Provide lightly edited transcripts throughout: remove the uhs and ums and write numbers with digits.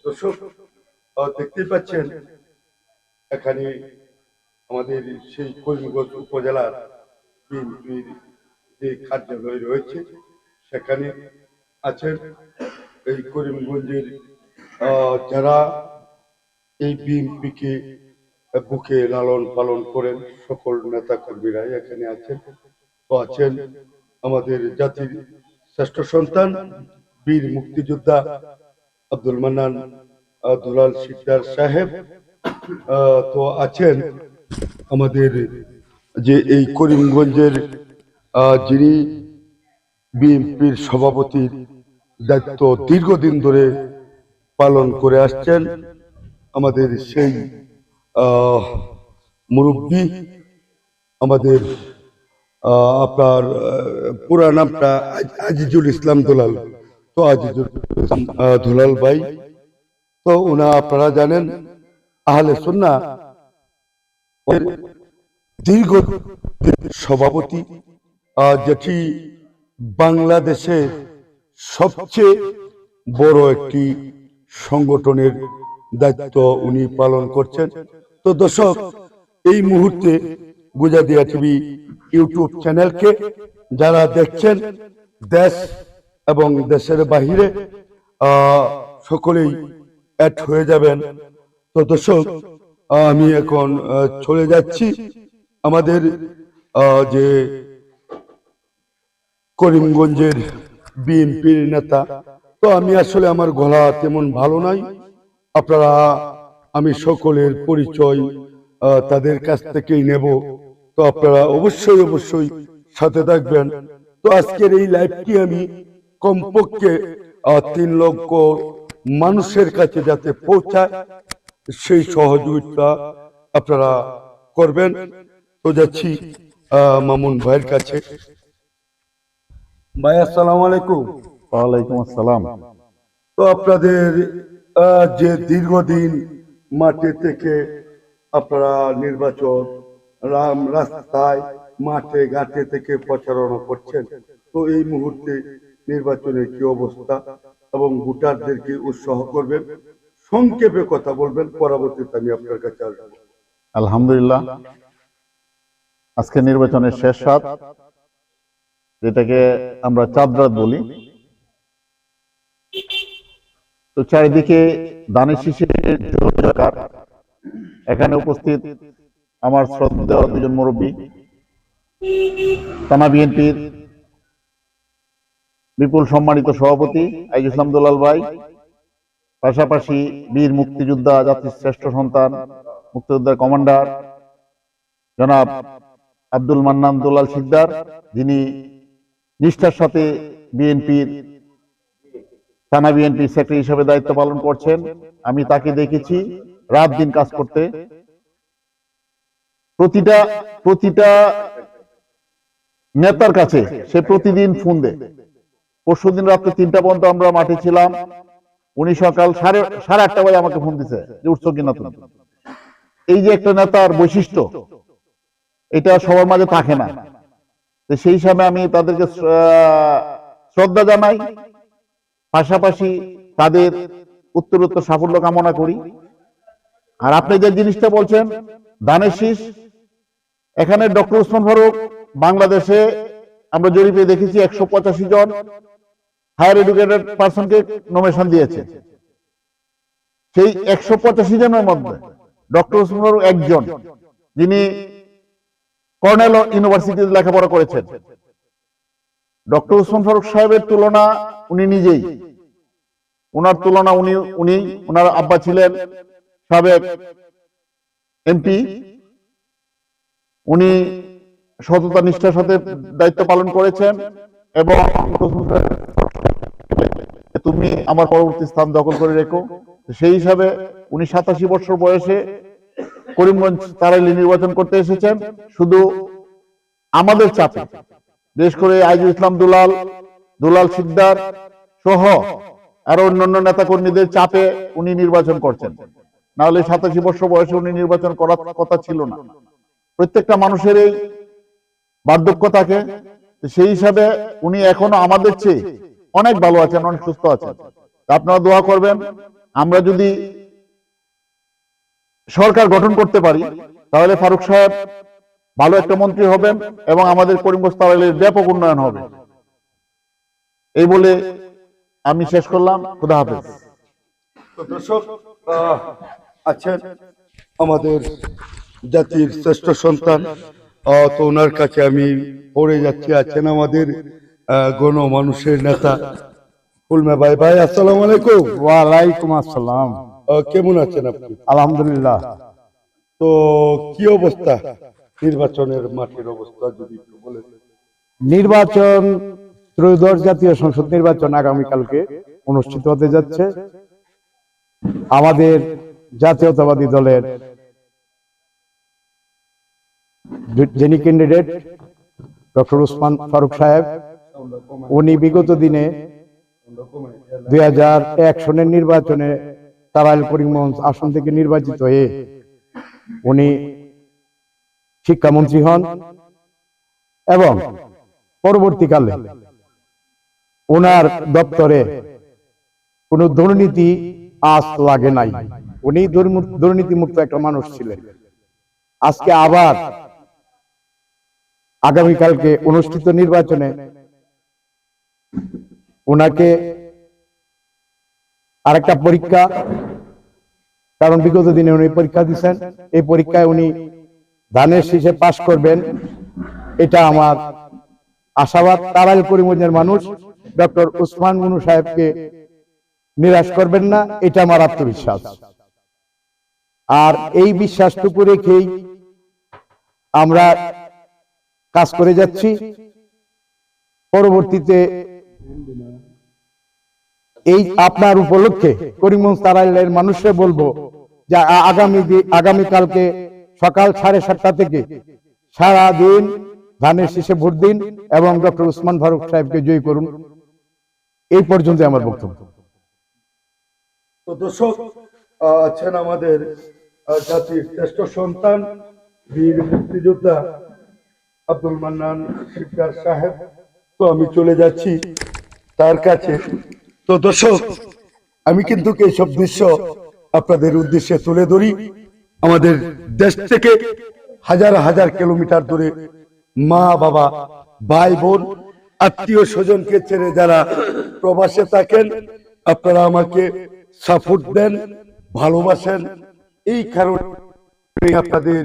দর্শক দেখতেই পাচ্ছেন এখানে আমাদের সেই করিমগঞ্জ উপজেলার বিএনপির যে কার্যালয় রয়েছে সেখানে আছেন এই করিমগঞ্জের যারা এই বিএনপিকে বুকে লালন পালন করেন সকল নেতা কর্মীরাই এখানে আছেন। তো আছেন আমাদের জাতির শ্রেষ্ঠ সন্তান বীর মুক্তিযোদ্ধা আব্দুল মান্নান দুলাল শিকদার সাহেব। তো আছেন আমাদের যে এই করিমগঞ্জের যিনি বিএনপির সভাপতির দায়িত্ব দীর্ঘদিন ধরে পালন করে আসছেন, আমাদের সেই মুরব্বী, আমাদের আপনার পুরা নামটা আজিজুল ইসলাম দুলাল। তো আজিজুল ইসলাম দুলাল ভাই, তো ওনা আপনারা জানেন আহলে সুন্নাহ দীর্ঘ সভাপতি, যেটি বাংলাদেশে সবচেয়ে বড় একটি সংগঠনের দায়িত্ব উনি পালন করছেন। তো দর্শক, এই মুহূর্তে গুজাদিয়া টিভি ইউটিউব চ্যানেলকে যারা দেখছেন দেশ এবং দেশের বাহিরে সকলেই অ্যাড হয়ে যাবেন। তো দর্শক, আমি এখন চলে যাচ্ছি আমাদের যে করিমগঞ্জের বিএনপির নেতা। তো আমি আসলে আমার গলা তেমন ভালো নাই, আপনারা আমি সকলের পরিচয় তাদের কাছ থেকেই নেব। তো আপনারা অবশ্যই অবশ্যই সাথে থাকবেন। তো আজকের এই লাইভটি আমি কমপক্ষে 3 লক্ষ মানুষের কাছে যাতে পৌঁছায় সেই সহযোগিতা আপনারা করবেন। তো যাচ্ছি মামুন ভাইয়ের কাছে। ভাই আসসালামু আলাইকুম। ওয়ালাইকুম আসসালাম। তো আপনাদের যে দীর্ঘদিন মাঠে থেকে আপনারা নির্বাচন রাস্তায় মাঠে ঘাটে থেকে প্রচারণা করছেন, তো এই মুহূর্তে নির্বাচনের কি অবস্থা এবং ভোটারদেরকে উৎসাহ করবেন, সংক্ষেপে কথা বলবেন, পরবর্তীতে আমি আপনার কাছে আসবো। আলহামদুলিল্লাহ, আজকে নির্বাচনের শেষ রাত, যেটাকে আমরা চাঁদ রাত বলি। তো চারিদিকে দানের শীষের জোরদার। এখানে উপস্থিত আমার শ্রদ্ধেয় দুজন মুরব্বী, থানা বিএনপির বিপুল সম্মানিত সভাপতি আজিজুল ইসলাম দুলাল ভাই, পাশাপাশি বীর মুক্তিযোদ্ধা, জাতির শ্রেষ্ঠ সন্তান, মুক্তিযোদ্ধার কমান্ডার জনাব আব্দুল মান্নান দুলাল শিকদার, যিনি নিষ্ঠার সাথে বিএনপির থানা বিএনপির সেক্রেটারি হিসেবে দায়িত্ব পালন করছেন। আমি তাকে দেখেছি রাত দিন কাজ করতে। প্রতিটা নেতার কাছে সে প্রতিদিন ফোন দেয়। পরশুদিন রাত্রে 3টা পর্যন্ত আমরা মাঠে ছিলাম। উনি সকাল সাড়ে 8টা বাজে আমাকে ফোন দিছে যে উঠছো কিনা তুমি। এই যে একটা নেতার বৈশিষ্ট্য, এটা সবার মাঝে থাকে না। সেই হিসাবে আমি তাদেরকে শ্রদ্ধা জানাই, পাশাপাশি তাদের উত্তরোত্তর সাফল্য কামনা করি। আর আপনি যে জিনিসটা বলছেন দানের শীষ, এখানে ডক্টর ওসমান ফারুক বাংলাদেশে আমরা জরিপে দেখেছি 185 জন হায়ার এডুকেটেড পার্সনকে নমিনেশন দিয়েছে। সেই 185 জনের মধ্যে ডক্টর ওসমান ফারুক একজন, যিনি কর্নেল ইউনিভার্সিটিতে লেখাপড়া করেছেন। ডক্টর ওসমান ফারুক সাহেবের তুলনা উনি নিজেই, ওনার তুলনা ওনার আব্বা ছিলেন সাবেক এমপি। উনি সততা নিষ্ঠার সাথে দায়িত্ব পালন করেছেন এবং তুমি আমার পরবর্তী স্থান দখল করে রেখো। সেই হিসাবে উনি 87 বছর বয়সে করিমগঞ্জ তারাইলি নির্বাচন করতে এসেছেন। শুধু আমাদের চাপে, বিশেষ করে আজিজুল ইসলাম দুলাল শিকদার সহ আরো অন্যান্য নেতা কর্মীদের চাপে উনি নির্বাচন করছেন। না হলে 87 বছর বয়সে উনি নির্বাচন করার কথা ছিল না। প্রত্যেকটা মানুষের এই বার্ধক্য থাকে, সেই হিসাবে উনি এখনো আমাদের চেয়ে অনেক ভালো আছেন, অনেক সুস্থ আছেন। আপনারা দোয়া করবেন আমরা যদি সরকার গঠন করতে পারি তাহলে ফারুক সাহেব ভালো একটা মন্ত্রী হবেন এবং আমাদের করিমগঞ্জ তারাইলের ব্যাপক উন্নয়ন হবে। এই বলে আমি শেষ করলাম। খুদা হাফেজ। তো দর্শক আছেন আমাদের জাতির শ্রেষ্ঠ সন্তান, তো ওনার কাছে আমি পড়ে যাচ্ছি। আছেন আমাদের গণমানুষের নেতা ফুলমা ভাই। ভাই আসসালামু আলাইকুম। ওয়ালাইকুম আসসালাম। কেমন আছেন আপনি? আলহামদুলিল্লাহ। তো কি অবস্থা নির্বাচনের মাঠের অবস্থা যদি একটু বলেন। নির্বাচন, ত্রয়োদশ জাতীয় সংসদ নির্বাচন আগামীকালকে অনুষ্ঠিত হতে যাচ্ছে। আমাদের জাতীয়তাবাদী দলের যিনি ক্যান্ডিডেট ডক্টর উসমান ফারুক সাহেব, উনি বিগত দিনে 2001 সনের নির্বাচনে তারাইল করিমগঞ্জ আসন থেকে নির্বাচিত হয়ে উনি শিক্ষামন্ত্রী হন এবং পরবর্তীকালে ওনার দপ্তরে কোনো দুর্নীতি আজ লাগে নাই। উনি দুর্নীতিমুক্ত একটা মানুষ ছিলেন। আজকে আবার আগামীকালকে অনুষ্ঠিত নির্বাচনে ওনাকে আরেকটা পরীক্ষা, কারণ বিগত দিনে উনি পরীক্ষা দিচ্ছেন, এই পরীক্ষায় উনি ধানের শীষে পাশ করবেন, এটা আমার আশাবাদ। তারাইল করিমগঞ্জের মানুষ ডক্টর উসমান গনু সাহেবকে নিরাশ করবেন না, এটা আমার আত্মবিশ্বাস। আর এই বিশ্বাসটুকু রেখেই আমরা কাজ করে যাচ্ছি। পরবর্তীতে এই আপনার উপলক্ষে করিমগঞ্জ তারাইলের মানুষকে বলবো যে আগামীকালকে সকাল 7:30 থেকে সারা দিন ধানের শীষে ভোট দিন এবং ডক্টর উসমান ফারুক সাহেবকে জয়ী করুন। এই পর্যন্ত আমার বক্তব্য। তো দর্শক আছেন আমাদের জাতির শ্রেষ্ঠ সন্তান বীর মুক্তিযোদ্ধা আব্দুল মান্নান শিকদার সাহেব। তো আমি চলে যাচ্ছি তার কাছে। তো দর্শক আমি কিন্তু এইসব দৃশ্য আপনাদের উদ্দেশ্যে তুলে ধরি। আমাদের দেশ থেকে হাজার হাজার কিলোমিটার দূরে মা বাবা ভাই বোন আত্মীয় স্বজনকে ছেড়ে যারা প্রবাসে থাকেন, আপনারা আমাকে সাপোর্ট দেন, ভালোবাসেন। এই কারণে আপনাদের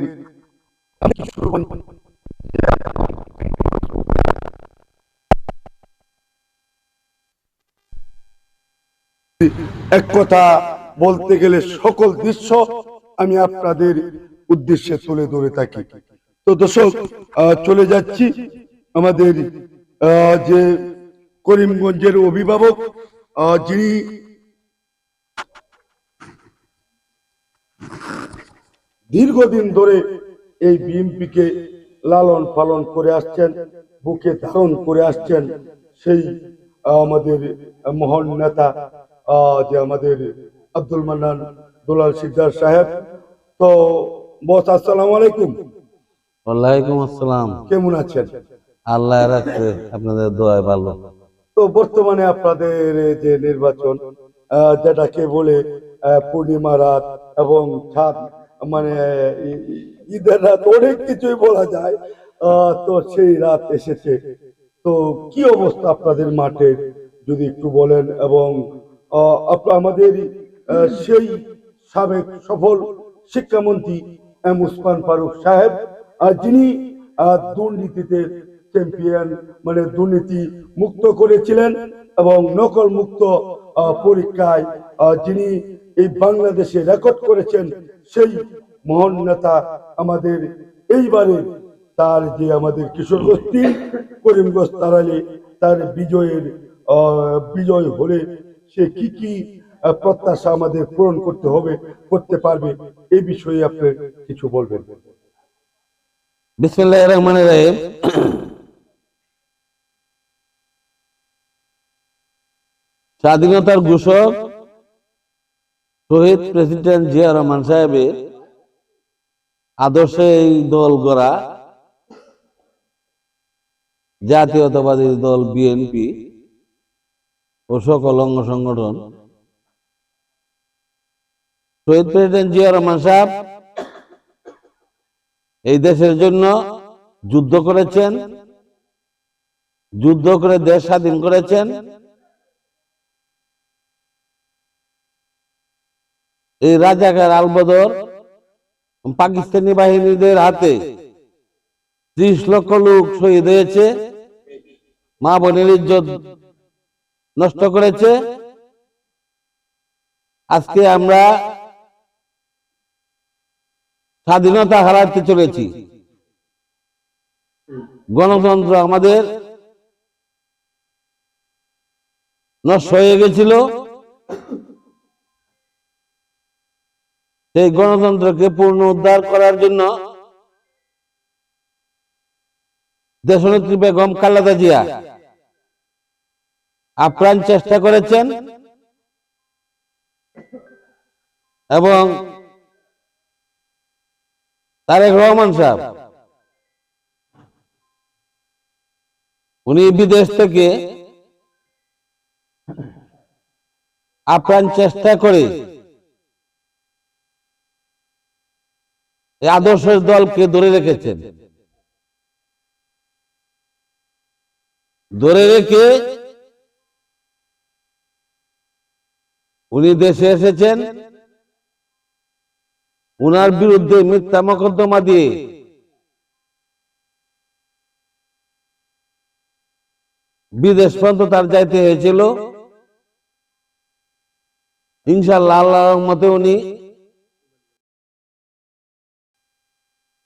এক কথা বলতে গেলে সকল দৃশ্য আমি আপনাদের উদ্দেশ্যে তুলে ধরে থাকি। তো দর্শক চলে যাচ্ছি আমাদের যে করিমগঞ্জের অভিভাবক, যিনি দীর্ঘদিন ধরে এই বিএনপিকে লালন পালন করে আসছেন, বুকে ধারণ করে আসছেন, সেই আমাদের মহান নেতা যে আমাদের আব্দুল মান্নান দুলাল শিকদার সাহেব। তো বস আসসালামু আলাইকুম। ওয়ালাইকুম আসসালাম। কেমন আছেন? আল্লাহ রাখছে, আপনাদের দোয়ায় ভালো। তো বর্তমানে আপনাদের যে নির্বাচন, যেটাকে বলে পূর্ণিমা রাত এবং ছাদ, মানে ঈদের রাত, অনেক কিছুই বলা যায়, তো সেই রাত এসেছে। তো কি অবস্থা আপনাদের মাঠের যদি একটু বলেন, এবং আমাদের সেই সাবেক সফল শিক্ষামন্ত্রী উসমান ফারুক সাহেব, যিনি দুর্নীতিতে চ্যাম্পিয়ন, মানে দুর্নীতি মুক্ত করেছিলেন এবং নকল মুক্ত পরীক্ষায় যিনি এই বাংলাদেশে রেকর্ড করেছেন, সেই মহান নেতা আমাদের এইবারে তার যে আমাদের কিশোরগঞ্জ করিমগঞ্জ তারাইলে তার বিজয় হলে সে কি কি প্রত্যাশা আমাদের পূরণ করতে পারবে, এই বিষয়ে আপনি কিছু বলবেন। বিসমিল্লাহির রহমানির রহিম। স্বাধীনতার ঘোষক শহীদ প্রেসিডেন্ট জিয়া রহমান সাহেবের আদর্শে এই দল গড়া জাতীয়তাবাদী দল বিএনপি ও সকল অঙ্গ সংগঠন শহীদ প্রেসিডেন্ট জিয়া রহমান সাহেব এই দেশের জন্য যুদ্ধ করেছেন, যুদ্ধ করে দেশ স্বাধীন করেছেন। এই রাজাকার আলবদর পাকিস্তানি বাহিনীদের হাতে 30 লক্ষ লোক শহীদ হয়েছে, মা বোনের ইজ্জত নষ্ট করেছে। আজকে আমরা স্বাধীনতা হারাতে চলেছি। গণতন্ত্র আমাদের নষ্ট হয়ে গেছিল। সেই গণতন্ত্রকে পূর্ণ উদ্ধার করার জন্য দেশনেত্রী বেগম খালেদা জিয়া আপ্রাণ চেষ্টা করেছেন এবং তারেক রহমান সাহেব উনি বিদেশ থেকে আপ্রাণ চেষ্টা করে এই আদর্শ দলকে ধরে রেখেছেন। ধরে রেখে উনি দেশে এসেছেন, উনার বিরুদ্ধে মিথ্যা মোকদ্দমা দিয়ে বিদেশ পর্যন্ত তার যাইতে হয়েছিল। ইনশাআল্লাহ আল্লাহর রহমতে উনি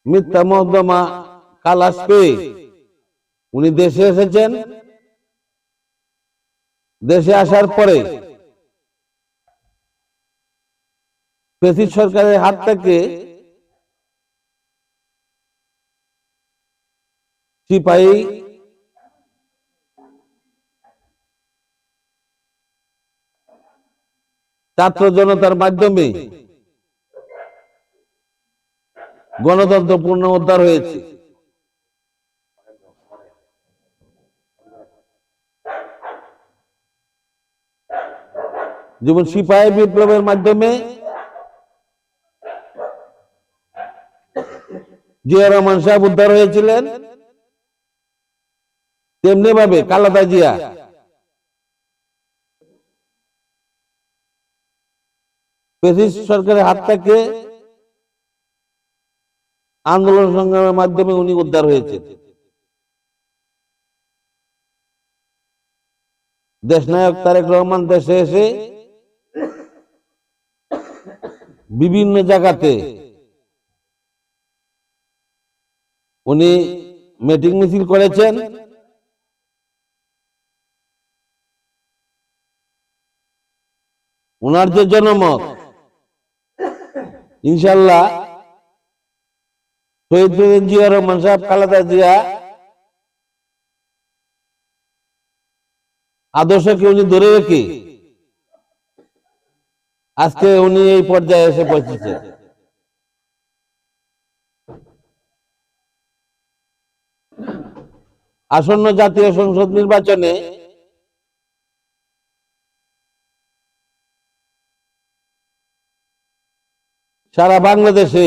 মিথ্যা মোকদ্দমা খালাস পেয়ে উনি দেশে এসেছেন। দেশে আসার পরে ফ্যাসিস্ট সরকারের হাত থেকে সিপাহী ছাত্র জনতার মাধ্যমে গণতন্ত্র পূর্ণ উদ্ধার হয়েছে। যেমন সিপাহী বিপ্লবের মাধ্যমে জিয়া রহমান সাহেব উদ্ধার হয়েছিলেন, তেমনি ভাবে খালেদা জিয়া ফ্যাসিস্ট সরকারের হাত থেকে আন্দোলন সংগ্রামের মাধ্যমে উনি উদ্ধার হয়েছেন। দেশনায়ক তারেক রহমান দেশে এসে বিভিন্ন জায়গাতে উনি মিটিং মিছিল করেছেন। উনার যে জনমত, ইনশাল্লাহ শহীদ প্রেসিডেন্ট জিয়া রহমান সাহেব খালেদা জিয়া আদর্শকে উনি ধরে রেখে আজকে উনি এই পর্যায়ে এসে পৌঁছেছেন। আসন্ন জাতীয় সংসদ নির্বাচনে সারা বাংলাদেশে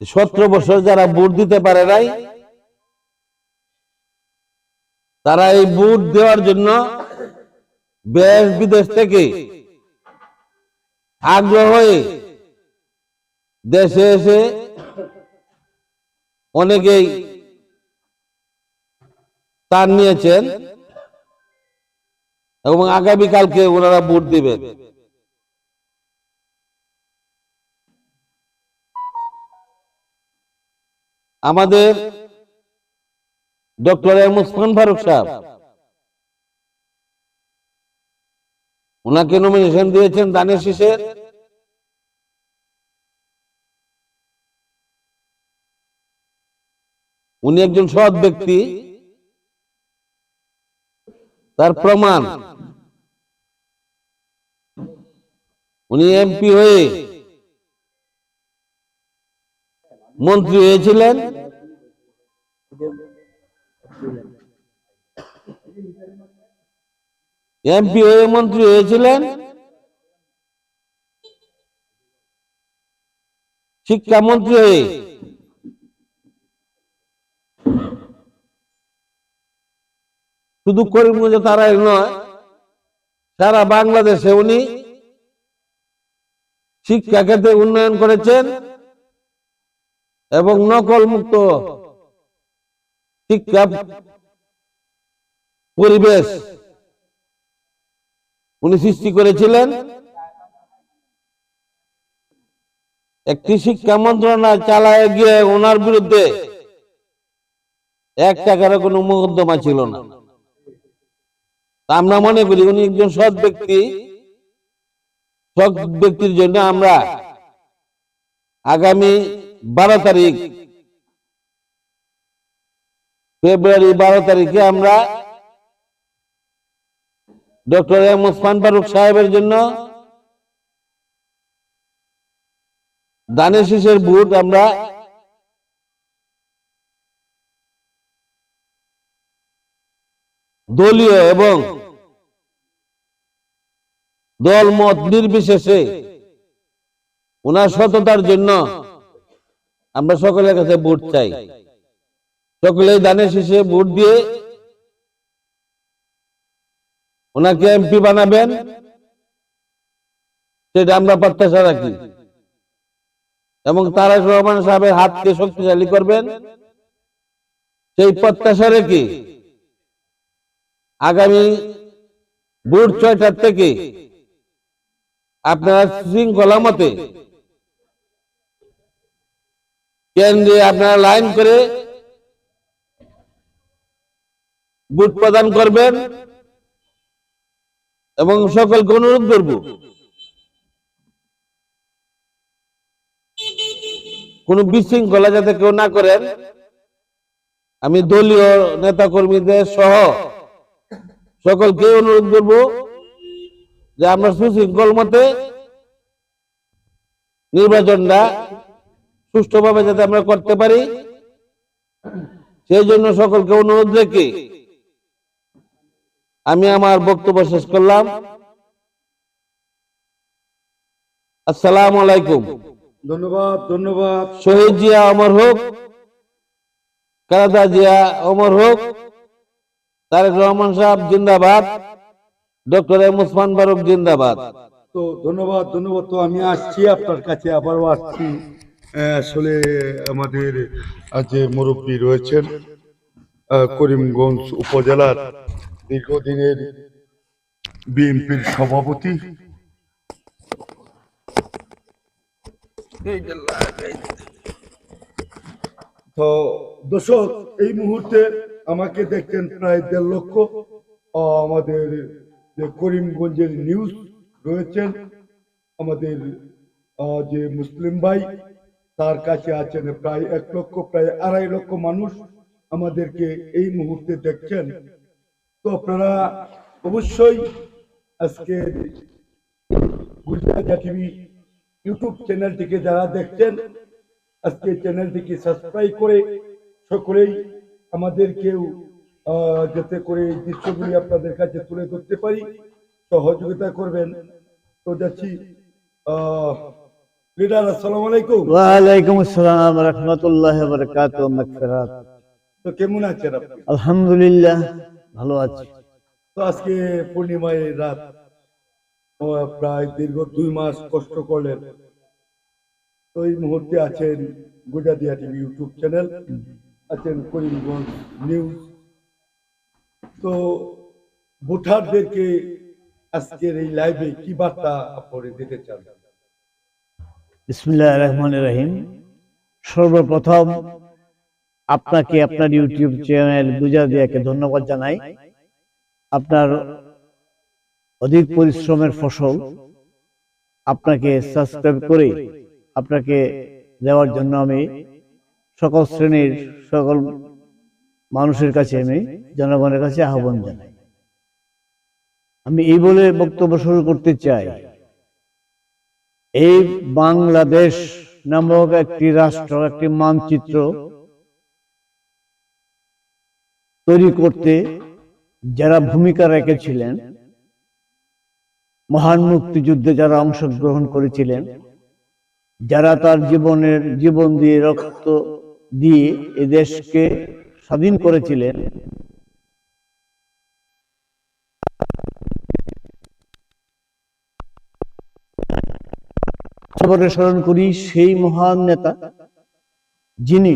সতেরো বছর যারা ভোট দিতে পারে নাই, তারা এই ভোট দেওয়ার জন্য দেশ বিদেশ থেকে আগ্রহ হয়ে দেশে এসে অনেকেই স্থান নিয়েছেন এবং আগামীকালকে ওনারা ভোট দিবেন। আমাদের ডক্টর এম ওসমান ফারুক সাহেব ওনাকে নমিনেশন দিয়েছেন দানের শীষের। উনি একজন সৎ ব্যক্তি, তার প্রমাণ উনি এমপি হয়ে মন্ত্রী হয়েছিলেন, এমপি হয়ে মন্ত্রী হয়েছিলেন, শিক্ষামন্ত্রী হয়ে শুধু করিমগঞ্জ তারাই নয়, সারা বাংলাদেশে উনি শিক্ষা ক্ষেত্রে উন্নয়ন করেছেন এবং নকল মুক্ত শিক্ষা পরিবেশ উনি সৃষ্টি করেছিলেন। একটি শিক্ষা মন্ত্রণালয় চালায় গিয়ে ওনার বিরুদ্ধে 1 টাকারও কোনো মোকদ্দমা ছিল না। তা আমরা মনে করি উনি একজন সৎ ব্যক্তি। সৎ ব্যক্তির জন্য আমরা আগামী 12 তারিখ ফেব্রুয়ারি 12 তারিখে আমরা ডক্টর এম ওসমান ফারুক সাহেবের জন্য দানের শীষের ভোট আমরা দলীয় এবং দল মত নির্বিশেষে ওনার সততার জন্য আমরা সকলের কাছে ভোট চাই। সকলে দানের শীষে ভোট দিয়ে ওনাকে এমপি বানাবেন, সেটা আমরা প্রত্যাশা রাখি এবং তারেক রহমান সাহেবের হাতকে শক্তিশালী করবেন সেই প্রত্যাশা রেখে আগামী ভোর 6টার থেকে আপনারা শৃঙ্খলা মতে কেন্দ্রে আপনারা লাইন করে ভোট প্রদান করবেন এবং সকলকে অনুরোধ করব কোন বিশৃঙ্খলা যাতে কেউ না করেন। আমি দলীয় নেতা কর্মীদের সহ সকলকে অনুরোধ করব যে আমরা সুশৃঙ্খল মতে নির্বাচনটা সুষ্ঠুভাবে যাতে আমরা করতে পারি, সেই জন্য সকলকে অনুরোধ রেখে আমি আমার বক্তব্য শেষ করলাম। আসসালামু আলাইকুম। ধন্যবাদ, ধন্যবাদ। শহীদ জিয়া অমর হোক, খালেদা জিয়া অমর হোক, তারেক রহমান সাহেব জিন্দাবাদ, ডক্টর এম ওসমান ফারুক জিন্দাবাদ। তো ধন্যবাদ, ধন্যবাদ। তো আমি আসছি আপনার কাছে, আবারও আসছি। আসলে আমাদের যে মুরব্বী রয়েছেন করিমগঞ্জ উপজেলার দীর্ঘদিনের বিএনপির সভাপতি, তো দর্শক এই মুহূর্তে আমাকে দেখছেন প্রায় 1.5 লক্ষ। আমাদের যে করিমগঞ্জের নিউজ রয়েছেন, আমাদের যে মুসলিম ভাই, তার কাছে আছেন প্রায় 1 লক্ষ, প্রায় 2.5 লক্ষ মানুষ আমাদেরকে এই মুহূর্তে দেখছেন। তো আপনারা অবশ্যই আজকে গুজরাট টিভি ইউটিউব চ্যানেলটিকে যারা দেখছেন, আজকে চ্যানেলটিকে সাবস্ক্রাইব করে সকলেই আমাদেরকেও যাতে করে এই দৃশ্যগুলি আপনাদের কাছে তুলে ধরতে পারি সহযোগিতা করবেন। তো যাচ্ছি লিডার, আসসালামু আলাইকুম। ওয়ালাইকুম আসসালাম রাহমাতুল্লাহি ওয়া বারাকাতুহু। মাগফিরাত। তো কেমন আছেন আপনি? আলহামদুলিল্লাহ ভালো আছি। তো আজকে পূর্ণিমায় রাত, প্রায় দীর্ঘ 2 মাস কষ্ট করলেন। তো এই মুহূর্তে আছেন গুজরাটিয়া টিভি ইউটিউব চ্যানেল, আছেন করিমগঞ্জ নিউজ। তো ভোটারদেরকে আজকের এই লাইভে কি বার্তা আপনি দিতে চান? বিসমিল্লাহির রহমানির রহিম। সর্বপ্রথম আপনাকে আপনার ইউটিউব চ্যানেল গুজরাটিয়াকে ধন্যবাদ জানাই। আপনার অধিক পরিশ্রমের ফসল আপনাকে সাবস্ক্রাইব করে আপনাকে দেওয়ার জন্য আমি সকল শ্রেণীর সকল মানুষের কাছে, আমি জনগণের কাছে আহ্বান জানাই। আমি এই বলে বক্তব্য শুরু করতে চাই, এই বাংলাদেশ নামক একটি রাষ্ট্র, একটি মানচিত্র তৈরি করতে যারা ভূমিকা রেখেছিলেন, মহান মুক্তিযুদ্ধে যারা অংশগ্রহণ করেছিলেন, যারা তার জীবন দিয়ে রক্ত দিয়ে এ দেশকে স্বাধীন করেছিলেন, স্মরণ করি সেই মহান নেতা যিনি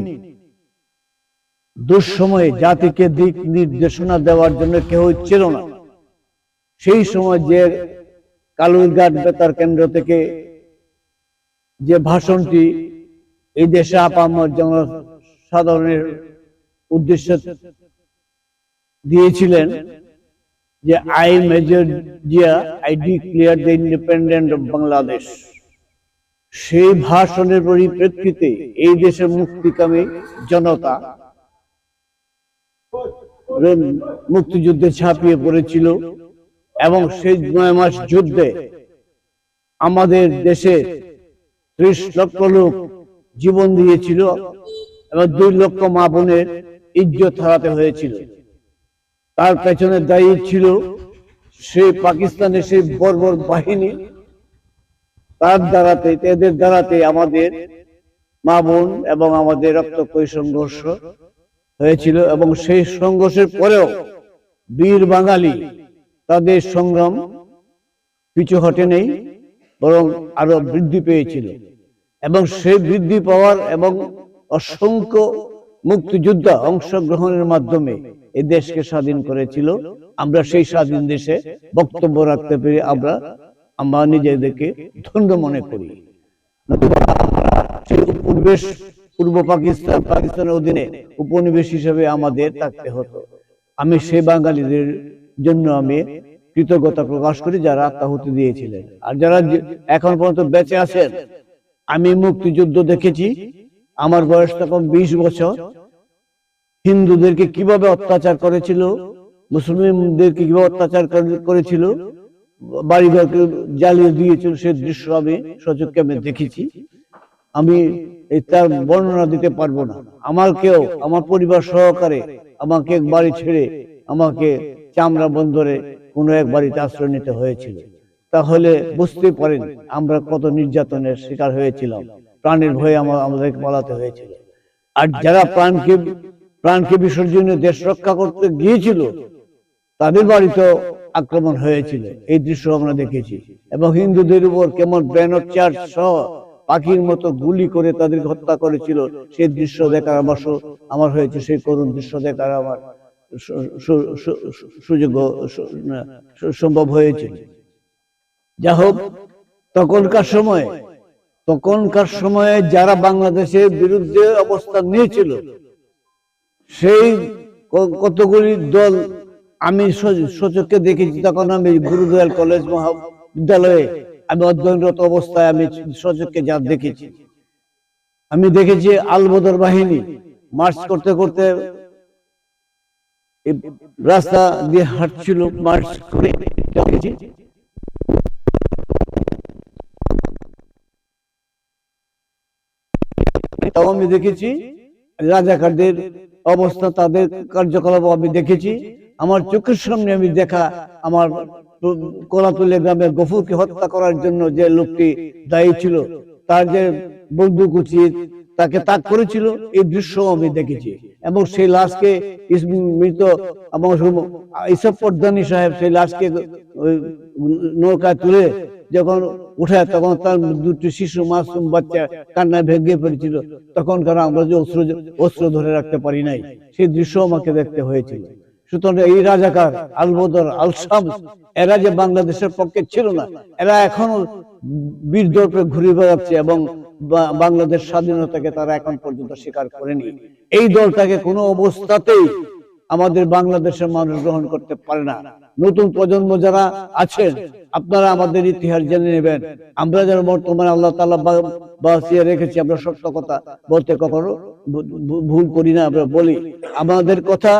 দুঃসময়ে জাতিকে দিক নির্দেশনা দেওয়ার জন্য কেউ ছিল না। সেই সময় যে কালুরঘাট বেতার কেন্দ্র থেকে যে ভাষণটি এই দেশে আপামর জনসাধারণের উদ্দেশ্যে দিয়েছিলেন যে I major Zia, I declare the independent of Bangladesh, সেই ভাষণের পরিপ্রেক্ষিতে এই দেশের মুক্তিকামী জনতা মুক্তিযুদ্ধে ঝাঁপিয়ে পড়েছিল এবং সেই ৯ মাস যুদ্ধে আমাদের দেশে ৩০ লক্ষ লোক জীবন দিয়েছিল এবং ২ লক্ষ মা বোনের ইজ্জত হারাতে হয়েছিল। তার পেছনে দায়ী ছিল সেই পাকিস্তানের সেই বর্বর বাহিনী। এদের দ্বারাতে আমাদের মা বোন এবং আমাদের রক্তক্ষয়ী সংঘর্ষ হয়েছিল এবং সেই সংঘর্ষের পরেও বীর বাঙালি তাদের সংগ্রাম পিছু হটে নেই, বরং আরো বৃদ্ধি পেয়েছিল এবং সেই বৃদ্ধি পাওয়ার এবং অসংখ্য মুক্তিযোদ্ধা অংশগ্রহণের মাধ্যমে এই দেশকে স্বাধীন করেছিল। আমরা সেই স্বাধীন দেশে বক্তব্য রাখতে পেরে আমরা নিজেদেরকে ধন্য মনে করি। পূর্ব পাকিস্তানের অধীনে উপনিবেশ হিসেবে আমাদের থাকতে হতো। আমি সেই বাঙালিদের জন্য আমি কৃতজ্ঞতা প্রকাশ করি যারা আত্মাহুতি দিয়েছিলেন। আর যারা এখন পর্যন্ত বেঁচে আছেন, আমি মুক্তিযুদ্ধ দেখেছি, আমার বয়স তখন 20 বছর। হিন্দুদেরকে কিভাবে অত্যাচার করেছিল, মুসলিমদেরকে কিভাবে অত্যাচার করেছিল, বাড়িঘরকে জ্বালিয়ে দিয়েছিল, সেই দৃশ্য আমি সচক্ষে দেখেছি। আমি তার বর্ণনা দিতে পারবো না। আমার পরিবার সহকারে আমাকে বাড়ি ছেড়ে আমাকে চামড়া বন্দরে কোনো এক বাড়িতে আশ্রয় নিতে হয়েছিল। তাহলে বুঝতে পারেন আমরা কত নির্যাতনের শিকার হয়েছিলাম, প্রাণের ভয়ে আমাদেরকে পালাতে হয়েছিল। আর যারা প্রাণকে বিসর্জনে দেশ রক্ষা করতে গিয়েছিল, তাদের বাড়িতেও আক্রমণ হয়েছিল। এই দৃশ্য আমরা দেখেছি। এবং হিন্দুদের উপর কেমন ব্যানর চার্জ সহ পাখির মতো গুলি করে তাদেরকে হত্যা করেছিল, সেই দৃশ্য দেখার আমার হয়েছে। সেই করুণ দৃশ্য দেখার আমার সুযোগ সম্ভব হয়েছিল। যা হোক, তখনকার সময়ে যারা বাংলাদেশের বিরুদ্ধে অবস্থান নিয়েছিল, সেই কতগুলি দল আমি সচক্ষে দেখেছি। তখন আমি গুরুদয়াল কলেজ মহাবিদ্যালয়ে আমি অধ্যয়নরত অবস্থায় আমি সচক্ষে যা দেখেছি। আমি দেখেছি আলবদর বাহিনী মার্চ করতে করতে রাস্তা দিয়ে হাঁটছিল, মার্চ করে দেখেছি। তাও আমি দেখেছি রাজাকারদের অবস্থা, তাদের কার্যকলাপ আমি দেখেছি। আমার চোখের সামনে আমি দেখা, আমার কলাতলী গ্রামের গফুরকে হত্যা করার জন্য যে লোকটি দায়ী ছিল, তার যে বন্দুক উচিত তাকে তাক করেছিল, এই দৃশ্য আমি দেখেছি। এবং সেই লাশকে মৃত ইসব পর্দানি সাহেব সেই লাশকে নৌকায় তুলে যখন উঠায়, তখন তার 2টি শিশু মাসুম বাচ্চা কান্নায় ভেঙে পড়েছিল। তখন আমরা যে অস্ত্র ধরে রাখতে পারি নাই, সেই দৃশ্য আমাকে দেখতে হয়েছিল। সুতরাং এই রাজাকার আলবদর, আল শামস, এরা যে বাংলাদেশের পক্ষে ছিল না, এরা এখনো বীর দর্পে ঘুরে বেড়াচ্ছে এবং বাংলাদেশ স্বাধীনতাকে তারা এখন পর্যন্ত স্বীকার করেনি। এই দলটাকে কোনো অবস্থাতেই আমাদের বাংলাদেশের মানুষ গ্রহণ করতে পারে না। নতুন প্রজন্ম যারা আছেন আপনারা আমাদের ইতিহাস জেনে নেবেন। আমরা যারা বর্তমানে আল্লাহ তাআলা বাঁচিয়ে রেখেছি, আমরা সত্য কথা বলতে কখনো ভুল করি না, আমরা বলি। আমাদের কথা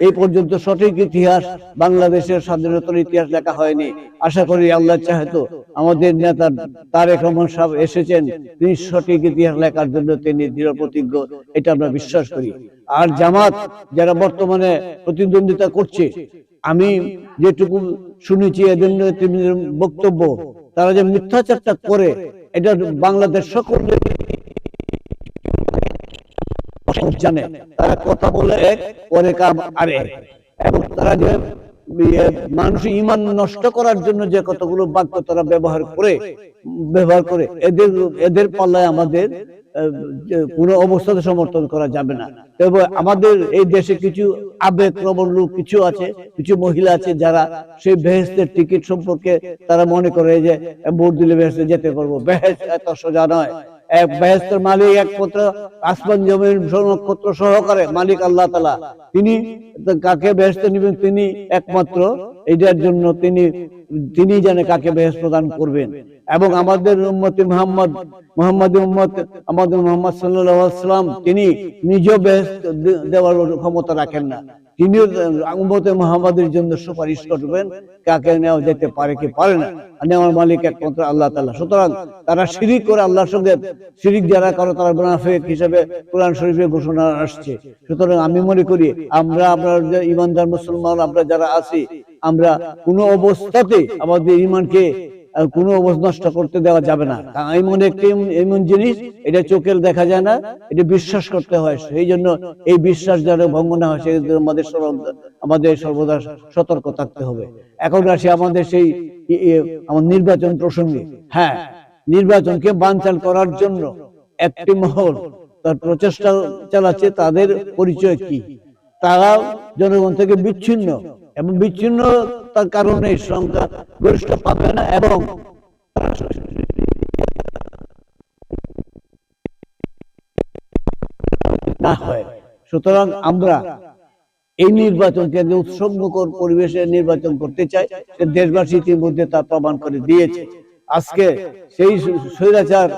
এই পর্যন্ত সঠিক ইতিহাস, বাংলাদেশের স্বাধীনতার ইতিহাস লেখা হয়নি। আশা করি আল্লাহ চাহেতো আমাদের নেতা তারেক রহমান সাহেব এসেছেন, তিনি সঠিক ইতিহাস লেখার জন্য তিনি দৃঢ় প্রতিজ্ঞ, এটা আমরা বিশ্বাস করি। আর জামাত যারা বর্তমানে প্রতিদ্বন্দ্বিতা করছে, আমি যেটুকু শুনেছি এদের বক্তব্য, তারা যে মিথ্যাচারটা করে এটা বাংলাদেশ সকলে জানে। তারা কথা বলে এক, পরে কাম আরেক, এবং তারা যে মানুষের ঈমান নষ্ট করার জন্য যে কতগুলো বাক্য তারা ব্যবহার করে এদের পাল্লায় আমাদের কোন অবস্থাতে সমর্থন করা যাবে না। তবে আমাদের এই দেশে কিছু আবেগপ্রবণ লোক কিছু আছে, কিছু মহিলা আছে যারা সেই বেহেশতের টিকিট সম্পর্কে তারা মনে করে যে ভোট দিলে বেহেশতে যেতে পারবো। বেহেশত এত সোজা নয়। বেহেশতের মালিক একমাত্র আসমান জমিন নক্ষত্র সহকারে মালিক আল্লাহ তাআলা। তিনি কাকে বেহেশতে নেবেন তিনি একমাত্র, এটার জন্য তিনি জানে কাকে বেহেশত প্রদান করবেন। এবং আমাদের উম্মতে মুহাম্মাদি উম্মত আমাদের মুহাম্মদ সাল্লাল্লাহু আলাইহি ওয়াসাল্লাম তিনি নিজেও বেহেশত দেওয়ার ক্ষমতা রাখেন না। তিনি উম্মতে মুহাম্মাদের জন্য সুপারিশ করবেন কাকে নেওয়া যেতে পারে কি পারে না, নেওয়ার মালিক একমাত্র আল্লাহ তাআলা। সুতরাং তারা শিরিক করে আল্লাহর সঙ্গে, শিরিক যারা করে তারা মুনাফিক হিসেবে কোরআন শরীফে ঘোষণা আসছে। সুতরাং আমি মনে করি আমরা যে ঈমানদার মুসলমান আমরা যারা আছি, আমরা কোনো অবস্থাতে আমাদের ঈমানকে কোনো অবস্থা নষ্ট করতে দেওয়া যাবে না। এমন একটি এমন জিনিস, এটা চোখে দেখা যায় না, এটা বিশ্বাস করতে হয়। সেই জন্য এই বিশ্বাস যেন ভঙ্গ না হয় সেই আমাদের সর্বদা সতর্ক থাকতে হবে। এখন আসি আমাদের সেই আমার নির্বাচন প্রসঙ্গে। হ্যাঁ, নির্বাচনকে বানচাল করার জন্য একটি মহল তার প্রচেষ্টা চালাচ্ছে। তাদের পরিচয় কি? তারা জনগণ থেকে বিচ্ছিন্ন, এবং বিচ্ছিন্ন তার কারণে সংখ্যা গরিষ্ঠ পাবে না এবং না হয়। সুতরাং আমরা এই নির্বাচনকে উৎসবমুখর পরিবেশে নির্বাচন করতে চাই, দেশবাসী ইতিমধ্যে তা প্রমাণ করে দিয়েছে। আজকে সেই স্বৈরাচার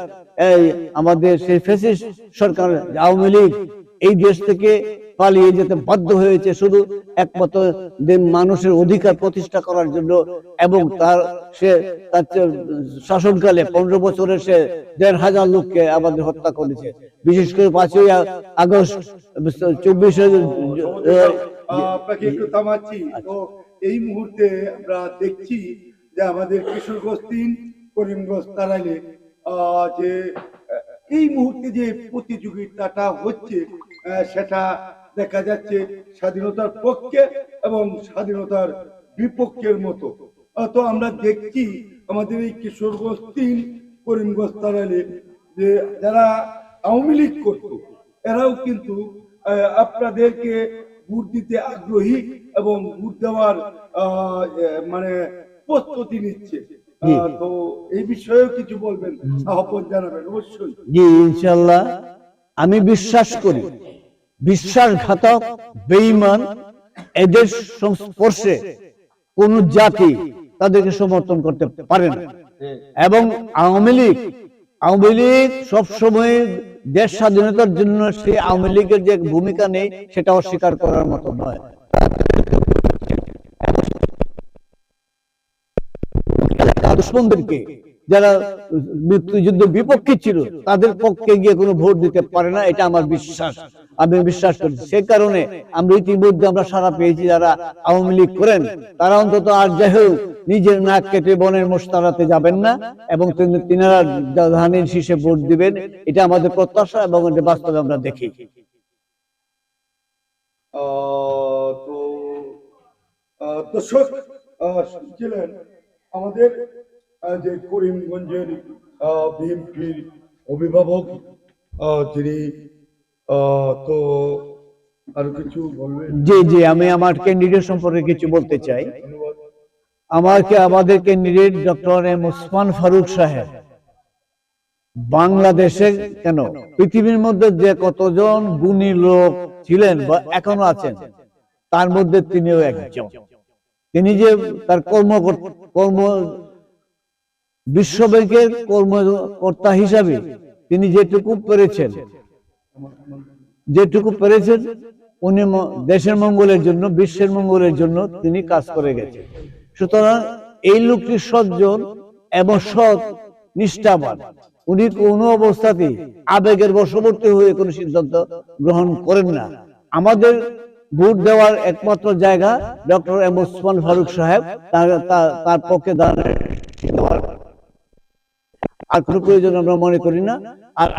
আমাদের সেই ফ্যাসিস্ট সরকার আওয়ামী লীগ এই দেশ থেকে পালিয়ে যেতে বাধ্য হয়েছে শুধু একমাত্র মানুষের অধিকার প্রতিষ্ঠা করার জন্য। এবং তার শাসনকালে 15 বছরে সে 1,500 লোককে আমাদের হত্যা করেছে। বিশেষ করে 5ই আগস্ট 24 আপনাকে একটু থামাচ্ছি। তো এই মুহূর্তে আমরা দেখছি যে আমাদের কিশোরগঞ্জ 3 করিমগঞ্জ তারাইলে যে এই মুহূর্তে যে প্রতিযোগিতাটা হচ্ছে সেটা দেখা যাচ্ছে স্বাধীনতার পক্ষে এবং স্বাধীনতার বিপক্ষের মতো। তো আমরা দেখছি আমাদের এই কিশোরগঞ্জ 3 করিমগঞ্জ তারাইলে যে যারা আওয়ামী লীগ করত এরাও কিন্তু আপনাদেরকে ভোট দিতে আগ্রহী এবং ভোট দেওয়ার মানে প্রস্তুতি নিচ্ছে। তো এই বিষয়েও কিছু বলবেন, আহ্বান জানাবেন অবশ্যই। জি, ইনশাআল্লাহ। আমি বিশ্বাস করি বিশ্বাসঘাতক বেঈমান এদের সংস্পর্শে কোন জাতি তাদেরকে সমর্থন করতে পারে না। এবং আওয়ামী লীগ সবসময় দেশ স্বাধীনতার জন্য সেই আওয়ামী লীগের যে ভূমিকা নেই সেটা অস্বীকার করার মতো নয়। দুশ্মনদেরকে যারা মুক্তিযুদ্ধ বিপক্ষে ছিল তাদের পক্ষে গিয়ে কোনো ভোট দিতে পারে না, এটা আমার বিশ্বাস। আমি বিশ্বাস করি। সে কারণে আমরা ইতিমধ্যে আমরা সারা পেয়েছি যারা আওয়ামী লীগ করেন তারা অন্তত আর যাই হোক নিজের নাক কেটে বনের মোষ তাড়াতে যাবেন না এবং তিনারা ধানের শীষে ভোট দিবেন, এটা আমাদের প্রত্যাশা এবং বাস্তবে আমরা দেখি। তো দর্শক শুনছিলেন আমাদের যে করিমগঞ্জের বিএনপির অভিভাবক যিনি, তো আরো কিছু বলবেন? জি, আমি আমার ক্যান্ডিডেট সম্পর্কে কিছু বলতে চাই। আমাদের candidate doctor M Osman Faruk সাহেব বাংলাদেশে কেন পৃথিবীর মধ্যে যে কতজন গুণী লোক ছিলেন বা এখনো আছেন তার মধ্যে তিনিও একজন। তিনি যে তার কর্ম বিশ্ব ব্যাংকের কর্মকর্তা হিসাবে তিনি যেটুকু পেরেছেন উনি দেশের মঙ্গলের জন্য, বিশ্বের মঙ্গলের জন্য তিনি কাজ করে গেছেন। সুতরাং এই লোকটি সজ্জন এবং সৎ, নিষ্ঠাবান। উনি কোনো অবস্থাতেই আবেগের বশবর্তী হয়ে কোনো সিদ্ধান্ত গ্রহণ করেন না। আমাদের ভোট দেওয়ার একমাত্র জায়গা ডক্টর এম ওসমান ফারুক সাহেব, তার পক্ষে দাঁড়ানোর আর কোনো প্রয়োজন আমরা মনে করি না। আর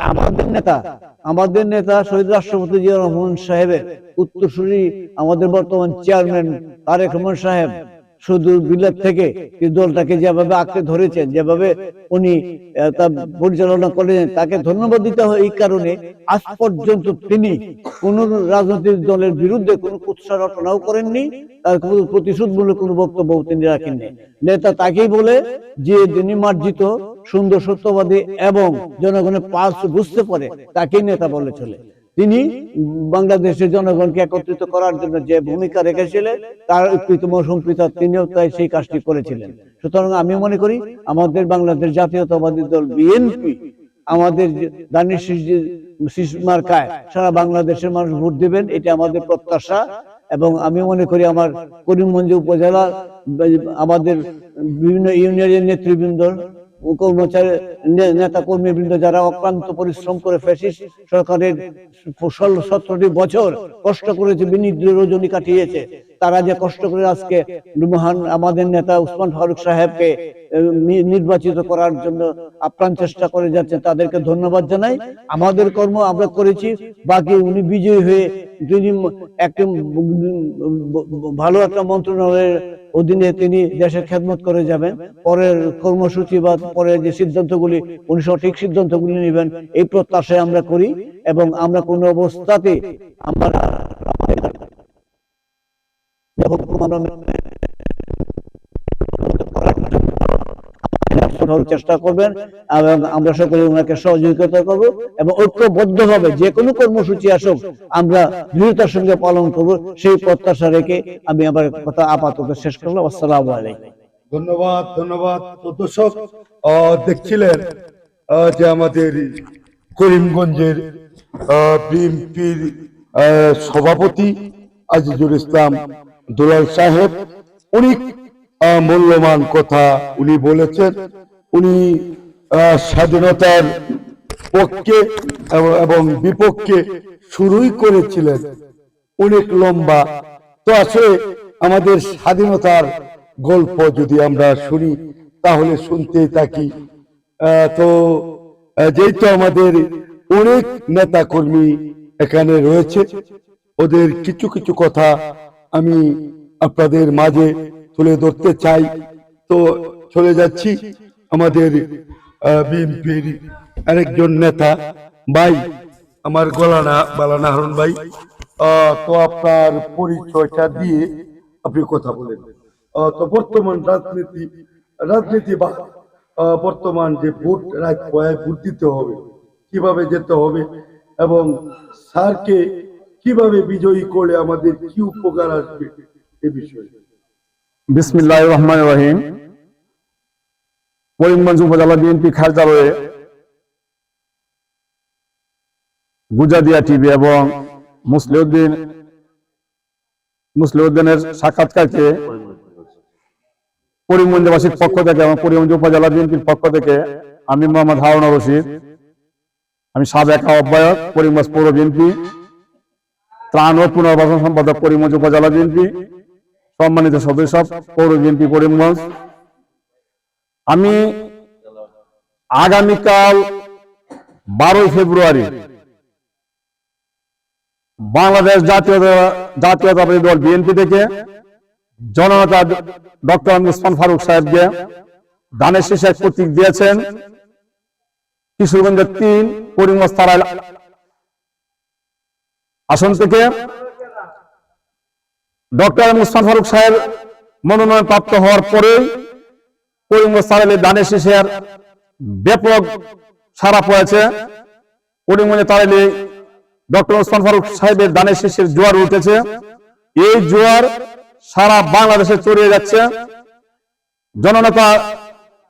আমাদের নেতা শহীদ রাষ্ট্রপতি জিয়া রহমান সাহেবের উত্তরসূরি আমাদের বর্তমান চেয়ারম্যান তারেক রহমান সাহেব সুদূর বিলেত থেকে দলটাকে যেভাবে আঁকড়ে ধরেছেন, যেভাবে উনি তা পরিচালনা করেন, তাকে ধন্যবাদ দিতে হয়। এই কারণে আজ পর্যন্ত তিনি কোন রাজনৈতিক দলের বিরুদ্ধে কোনো কুৎসা রটনাও করেননি, তার প্রতিশোধমূলক কোনো বক্তব্য তিনি রাখেননি। নেতা তাকেই বলে যে তিনি মার্জিত, সুন্দর, সত্যবাদী এবং জনগণের পালস বুঝতে পারে, তাকেই নেতা বলে চলে। তিনি বাংলাদেশের জনগণকে একত্রিত করার জন্য যে ভূমিকা রেখেছিলেন, তার প্রীতম সম্প্রীতা তিনিও তাই সেই কাজটি করেছিলেন। সুতরাং আমি মনে করি আমাদের বাংলাদেশ জাতীয়তাবাদী দল বিএনপি আমাদের দানিশ শীষ মার্কায় সারা বাংলাদেশের মানুষ ভোট দেবেন, এটা আমাদের প্রত্যাশা। এবং আমি মনে করি আমার করিমগঞ্জ উপজেলা আমাদের বিভিন্ন ইউনিয়নের নেতৃবৃন্দ, কর্মচারী, নেতা কর্মীবৃন্দ যারা অক্লান্ত পরিশ্রম করে ফ্যাসিস্ট সরকারের 17টি বছর কষ্ট করেছে, বিনিদ্র রজনী কাটিয়েছে, তারা যে কষ্ট করে আজকে মহান আমাদের নেতা ওসমান ফারুক সাহেবকে নির্বাচিত করার জন্য আপ্রাণ চেষ্টা করে যাচ্ছেন, তাদেরকে ধন্যবাদ জানাই। আমাদের কর্ম আমরা করেছি, বাকি উনি বিজয়ী হয়ে তিনি একটি ভালো একটা মন্ত্রণালয়ের অধীনে তিনি দেশের খেদমত করে যাবেন। পরের কর্মসূচি বা পরের যে সিদ্ধান্তগুলি উনি সঠিক সিদ্ধান্তগুলি নেবেন, এই প্রত্যাশায় আমরা করি। এবং আমরা কোনো অবস্থাতে আমরা চেষ্টা করবেন এবং আমরা সকলে ওনাকে সহযোগিতা করব এবং ঐক্যবদ্ধভাবে যে কোনো কর্মসূচি আসুক আমরা দৃঢ়তার সঙ্গে পালন করব, সেই প্রত্যাশা রেখে আমি আমার কথা আপাতত শেষ করলাম। আসসালামু আলাইকুম। ধন্যবাদ। তো দর্শক দেখছিলেন যে আমাদের করিমগঞ্জের বিএনপির সভাপতি আজিজুল ইসলাম দুলাল সাহেব অনেক মূল্যবান কথা উনি বলেছেন। উনি স্বাধীনতার পক্ষে এবং বিপক্ষে শুরুই করেছিলেন অনেক লম্বা। তো আসলে আমাদের স্বাধীনতার গল্প যদি আমরা শুনি তাহলে শুনতেই থাকি। তো যেহেতু আমাদের অনেক নেতা কর্মী এখানে রয়েছে, ওদের কিছু কিছু কথা আমি আপনাদের মাঝে তুলে ধরতে চাই। তো চলে যাচ্ছি আমাদের বিএনপির আরেকজন নেতা ভাই, আমার বালানা হারুন ভাই। তো আপনার পরিচয়টা দিয়ে আপনি কথা বলেন। তো বর্তমান রাজনীতি বা বর্তমান যে ভোট ভোট দিতে হবে, কিভাবে যেতে হবে এবং স্যারকে কিভাবে বিজয়ী করলে আমাদের কি উপকার আসবে এ বিষয়ে। বিসমিল্লাহির রহমানির রহিম। করিমগঞ্জ উপজেলা বিএনপি কার্যালয়ে গুজাদিয়া টিভি এবং মুসলিউদ্দিনের সাক্ষাৎকারকে করিমগঞ্জবাসীর পক্ষ থেকে এবং করিমগঞ্জ উপজেলা বিএনপির পক্ষ থেকে আমি মোহাম্মদ হারুন রশিদ, আমি সাবেক আহ্বায়ক করিমগঞ্জ পৌর বিএনপি, ত্রাণ ও পুনর্বাসন সম্পাদক করিমগঞ্জ উপজেলা বিএনপি, সম্মানিত সদস্য পৌর বিএনপি করিমগঞ্জ। আমি আগামীকাল 12 ফেব্রুয়ারি বাংলাদেশ জাতীয়তাবাদী দল বিএনপি থেকে জননেতা ডক্টর ওসমান ফারুক সাহেবকে ধানের শীষের প্রতীক দিয়েছেন। কিশোরগঞ্জের 3 করিমগঞ্জ তারাইল আসন থেকে ডক্টর ওসমান ফারুক সাহেব মনোনয়ন প্রাপ্ত হওয়ার পরেই করিমগঞ্জ তারাইলে ধানের শীষের ব্যাপক সাড়া পড়েছে। করিমগঞ্জে তারাইলে ডক্টর ওসমান ফারুক সাহেবের ধানের শীষের জোয়ার উঠেছে। এই জোয়ার সারা বাংলাদেশে ছড়িয়ে যাচ্ছে। জননেতা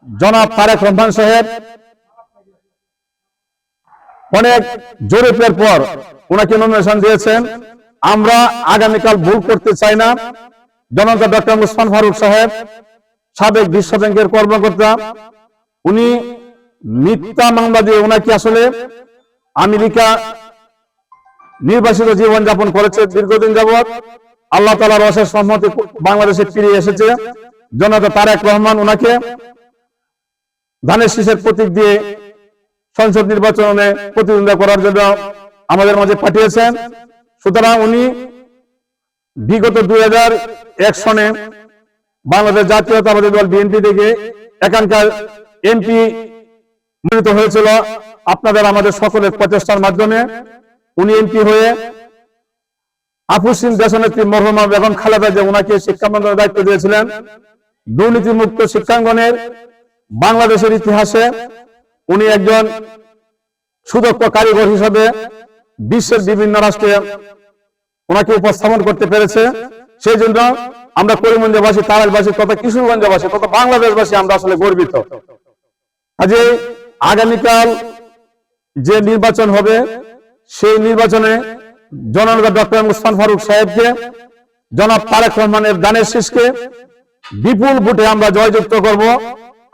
জনাব তারেক রহমান সাহেব অনেক জরিপের পর ওনাকে নমিনেশন দিয়েছেন। আমরা আগামীকাল ভুল করতে চাই না। জননেতা ডক্টর মুসমান ফারুক সাহেব সাবেক বিশ্ব ব্যাংকের কর্মকর্তা, উনি মিথ্যা মামলা দিয়ে ওনাকে আসলে আমেরিকা নির্বাসিত জীবন যাপন করেছে দীর্ঘদিন যাবৎ। আল্লাহ তাআলার অশেষ রহমতে বাংলাদেশে ফিরে এসেছে। জননেতা তারেক রহমান ওনাকে ধানের শীষের প্রতীক দিয়ে সংসদ নির্বাচনে প্রতিদ্বন্দ্বিতা করার জন্য আমাদের মাঝে পাঠিয়েছেন। সুতরাং উনি বিগত 2001 সনে বাংলাদেশ জাতীয়তাবাদী দল বিএনপি থেকে এখানকার এমপি মনোনীত হয়েছিল। আপনাদের আমাদের সকলের প্রচেষ্টার মাধ্যমে উনি এমপি হয়ে আফুসিন দেশনেত্রী মরহুমা বেগম খালেদা জিয়া ওনাকে শিক্ষা মন্ত্রণালয়ের দায়িত্ব দিয়েছিলেন। দুর্নীতিমুক্ত শিক্ষাঙ্গনের বাংলাদেশের ইতিহাসে উনি একজন সুদক্ষ কারিগর হিসেবে বিশ্বের বিভিন্ন রাষ্ট্রে ওনাকে উপস্থাপন করতে পেরেছে। সেই জন্য আমরা করিমগঞ্জবাসী, তারাইলবাসী তথা কিশোরগঞ্জবাসী তথা বাংলাদেশবাসী আমরা আসলে গর্বিত। আজকে আগামীকাল যে নির্বাচন হবে সেই নির্বাচনে জননেতা ডক্টর মুসমান ফারুক সাহেবকে, জনাব তারেক রহমানের ধানের শীষকে বিপুল ভোটে আমরা জয়যুক্ত করব।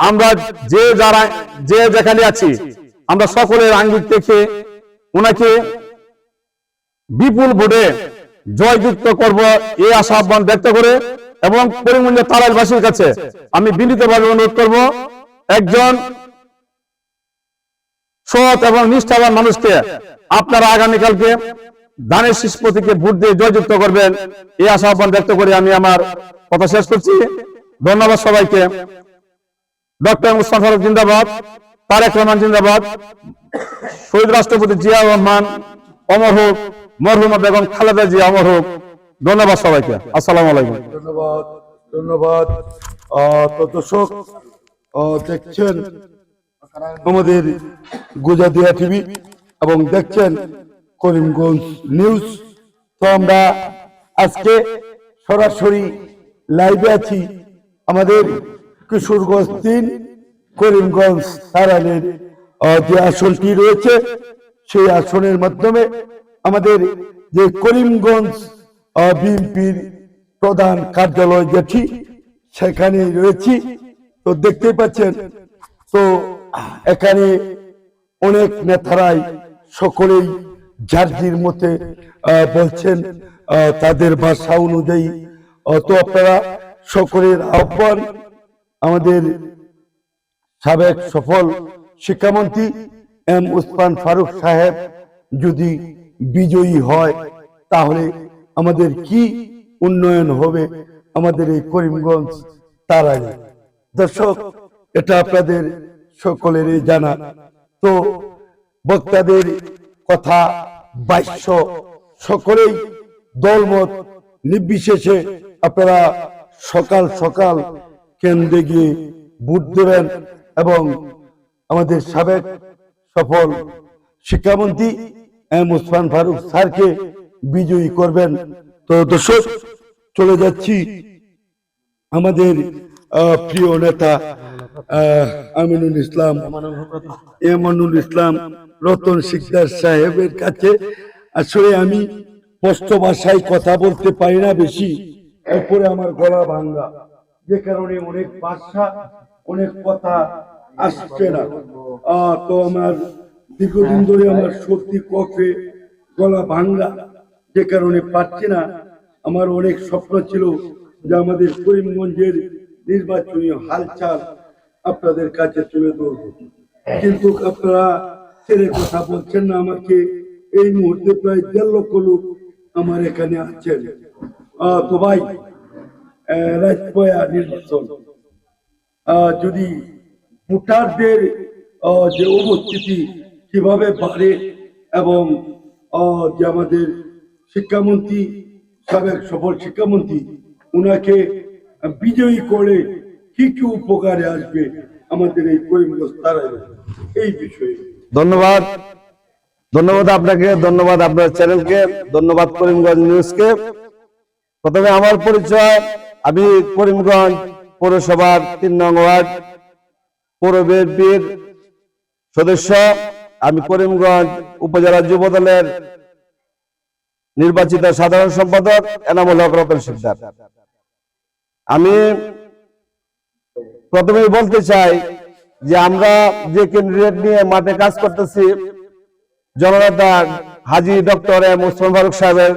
আমরা যে যেখানে আছি আমরা সকলের আঙ্গিক দেখে ওনাকে বিপুল ভোটে জয়যুক্ত করব এই আশা আহ্বান ব্যক্ত করে, এবং করিমগঞ্জ তারাইলবাসীর কাছে আমি বিনীতভাবে অনুরোধ করব, একজন সৎ এবং নিষ্ঠাবান মানুষকে আপনারা আগামীকালকে ধানের শীষ প্রতীকে ভোট দিয়ে জয়যুক্ত করবেন এই আশা আহ্বান ব্যক্ত করে আমি আমার কথা শেষ করছি। ধন্যবাদ সবাইকে। ডক্টর মুসমান ফারুক জিন্দাবাদ, তারেক রহমান জিন্দাবাদ, শহীদ রাষ্ট্রপতি জিয়া রহমান অমর হোক, মরহুমা বেগম খালেদা জিয়া অমর হোক। ধন্যবাদ সবাইকে। আসসালামু আলাইকুম। ধন্যবাদ, ধন্যবাদ। তো দর্শক দেখছেন আমাদের গুজাদিয়া টিভি এবং দেখছেন করিমগঞ্জ নিউজ। তো আমরা আজকে সরাসরি লাইভে আছি আমাদের কিশোরগঞ্জ 3 করিমগঞ্জ তারাইলের যে আসনটি রয়েছে সেই আসনের মাধ্যমে আমাদের যে করিমগঞ্জ বিএনপির প্রধান কার্যালয় যেটি সেখানে রয়েছি। তো দেখতেই পাচ্ছেন, তো এখানে অনেক নেতারাই সকলেই ঝাড়জির মতে বলছেন তাদের ভাষা অনুযায়ী। তো আপনারা সকলের আহ্বান, আমাদের সাবেক সফল শিক্ষামন্ত্রী এম উসমান ফারুক সাহেব যদি বিজয়ী হয় তাহলে আমাদের কি উন্নয়ন হবে আমাদের এই করিমগঞ্জ তারাইলে। দর্শক, এটা আপনাদের সকলেরই জানা। তো বক্তাদের কথা বাক্য সকলেই দলমত নির্বিশেষে আপনারা সকাল সকাল কেন্দ্রে গিয়ে ভোট দেবেন এবং আমাদের সাবেক সফল শিক্ষামন্ত্রী এম উসমান ফারুক স্যারকে বিজয়ী করবেন। তো দর্শক, চলে যাচ্ছি আমাদের প্রিয় নেতা এমানুল ইসলাম রতন শিকদার সাহেবের কাছে। আসলে আমি স্পষ্ট ভাষায় কথা বলতে পারি না বেশি, এরপরে আমার গলা ভাঙ্গা, যে কারণে অনেক ভাষা অনেক কথা আসছে না। তো আমার দীর্ঘদিন ধরে আমার সত্যি কফে গলা ভাঙ্গা, যে কারণে পাচ্ছি না। আমার অনেক স্বপ্ন ছিল যে আমাদের করিমগঞ্জের নির্বাচনী হালচাল আপনাদের কাছে তুলে ধরব, কিন্তু আপনারা ছেড়ে কথা বলছেন না আমাকে। এই মুহূর্তে প্রায় 1.5 লক্ষ লোক আমার এখানে আছেন। তো ভাই, রাজপয়া নির্বাচন যদি ভোটারদের যে উপস্থিতি কিভাবে বাড়ে এবং যে আমাদের শিক্ষামন্ত্রী সাবেক সফল শিক্ষামন্ত্রী উনাকে বিজয়ী করে কি কি উপকারে আসবে আমাদের এই করিমগঞ্জ তারাইলে, এই বিষয়ে। ধন্যবাদ, ধন্যবাদ আপনাকে, ধন্যবাদ আপনার চ্যানেলকে, ধন্যবাদ করিমগঞ্জ নিউজকে। প্রথমে আমার পরিচয়, আমি করিমগঞ্জ পৌরসভার 3 নং ওয়ার্ড পৌর বিএনপির সদস্য। আমি করিমগঞ্জ উপজেলা যুব দলের নির্বাচিত সাধারণ সম্পাদক এনামুল হক রতন শিকদার। আমি প্রথমেই বলতে চাই যে আমরা যে ক্যান্ডিডেট নিয়ে মাঠে কাজ করতেছি, জননেতা হাজী ডক্টর এম ওসমান ফারুক সাহেবের,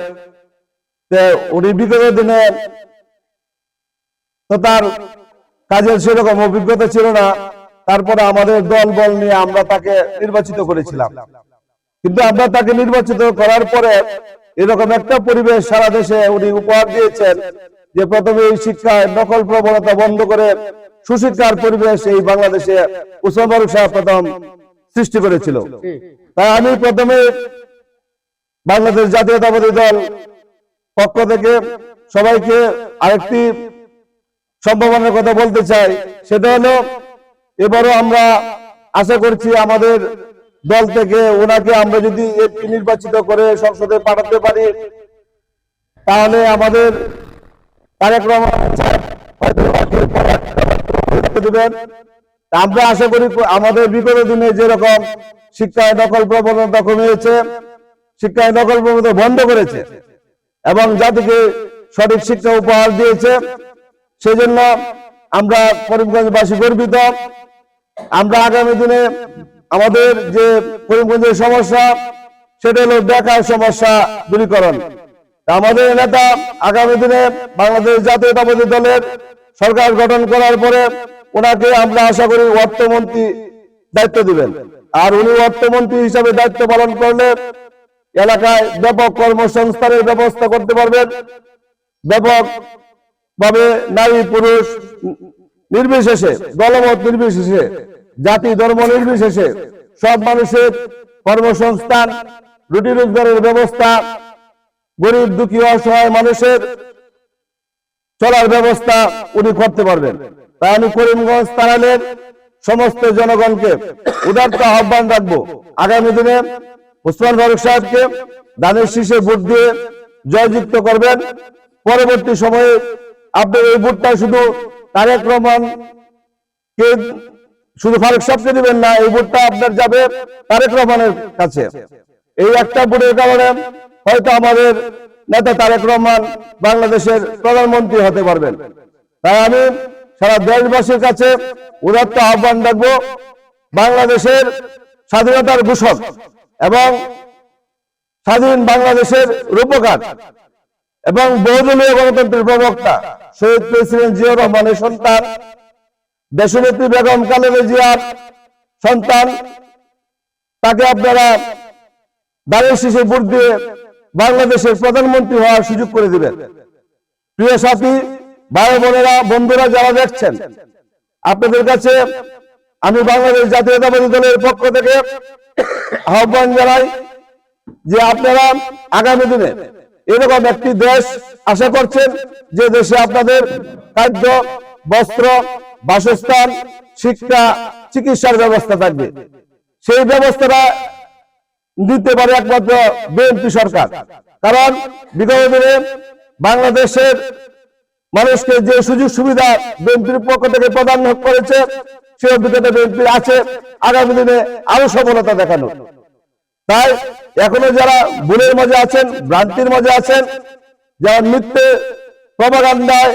উনি বিগত দিনে তো তার কাজের সেরকম অভিজ্ঞতা ছিল না, তারপরে আমাদের দল বল নিয়ে আমরা তাকে নির্বাচিত করেছিলাম। কিন্তু আমরা তাকে নির্বাচিত করার পরে এরকম একটা পরিবেশ সারা দেশে উনি উপহার দিয়েছেন যে প্রথমে এই শিক্ষায় নকল প্রবণতা বন্ধ করে সুশিক্ষার পরিবেশ এই বাংলাদেশে ওসমান ফারুক সাহেব প্রথম সৃষ্টি করেছিল। তাই আমি প্রথমে বাংলাদেশ জাতীয়তাবাদী দল পক্ষ থেকে সবাইকে আরেকটি সম্ভাবনার কথা বলতে চাই, সেটা হলো এবারও আমরা আশা করছি আমাদের দল থেকে ওনাকে আমরা যদি এমপি নির্বাচিত করে সংসদে পাঠাতে পারি, তাহলে আমাদের তারেক রহমান সাহেব হয়তো দিবেন। আমরা আশা করি আমাদের বিগত দিনে যেরকম শিক্ষায় নকল প্রবণতা কমিয়েছে, শিক্ষায় নকল প্রবণতা বন্ধ করেছে এবং জাতিকে সঠিক শিক্ষা উপহার দিয়েছে, সেজন্য আমরা করিমগঞ্জবাসী গর্বিত। আমরা আগামী দিনে আমাদের যে করিমগঞ্জের সমস্যা, সেটা হলো বেকার সমস্যা দূরীকরণ। আমাদের নেতা আগামী দিনে বাংলাদেশ জাতীয়তাবাদী দলের সরকার গঠন করার পরে ওনাকে আমরা আশা করি অর্থমন্ত্রী দায়িত্ব দিবেন। আর উনি অর্থমন্ত্রী হিসাবে দায়িত্ব পালন করলে এলাকায় ব্যাপক কর্মসংস্থানের ব্যবস্থা করতে পারবেন। ব্যাপক ভাবে নারী পুরুষ নির্বিশেষে, দলমত নির্বিশেষে, জাতি ধর্ম নির্বিশেষে সব মানুষের কর্মসংস্থান, রুটি রোজগারের ব্যবস্থা, গরিব দুঃখী অসহায় মানুষের চলার ব্যবস্থা উনি করতে পারবেন। তাই আমি করিমগঞ্জ তারালের সমস্ত জনগণকে উদাত্ত আহ্বান রাখবো, আগামী দিনে ওসমান ফারুক সাহেবকে ধানের শীষে ভোট দিয়ে জয়যুক্ত করবেন। পরবর্তী সময়ে আপনার এই ভোটটা শুধু তারেক রহমানকে, শুধু ফারুক সাহেবকে দিবেন না, এই ভোটটা আপনার যাবে তারেক রহমানের কাছে। এই একটা ভোটের কারণে হয়তো আমাদের নেতা তারেক রহমান বাংলাদেশের প্রধানমন্ত্রী হতে পারবেন। তাই আমি সারা দেশবাসীর কাছে উদাত্ত আহ্বান রাখবো, বাংলাদেশের স্বাধীনতার ঘোষক এবং স্বাধীন বাংলাদেশের রূপকার এবং বহুদলীয় গণতন্ত্রের প্রবক্তা শহীদ প্রেসিডেন্ট জিয়াউর রহমানের সন্তান, দেশনেত্রী বেগম খালেদা জিয়ার সন্তান, তাকে আপনারা ধানের শীষে ভোট দিয়ে বাংলাদেশের প্রধানমন্ত্রী হওয়ার সুযোগ করে দিবেন। প্রিয় সাথী, ভাই বোনেরা, বন্ধুরা যারা দেখছেন, আপনাদের কাছে আমি বাংলাদেশ জাতীয়তাবাদী দলের পক্ষ থেকে আহ্বান জানাই যে আপনারা আগামী দিনে এরকম একটি দেশ আশা করছেন যে দেশে আপনাদের খাদ্য, বস্ত্র, বাসস্থান, শিক্ষা, চিকিৎসার ব্যবস্থা থাকবে। সেই ব্যবস্থাটা দিতে পারে একমাত্র বিএনপি সরকার। কারণ বিগত দিনে বাংলাদেশের মানুষকে যে সুযোগ সুবিধা বিএনপির পক্ষ থেকে প্রদান করেছে, সেই অভিজ্ঞতা বিএনপির আছে, আগামী দিনে আরো সফলতা দেখানো। তাই এখনো যারা ভুলের মাঝে আছেন, ভ্রান্তির মাঝে আছেন, যারা মিথ্যে প্রপাগান্ডায়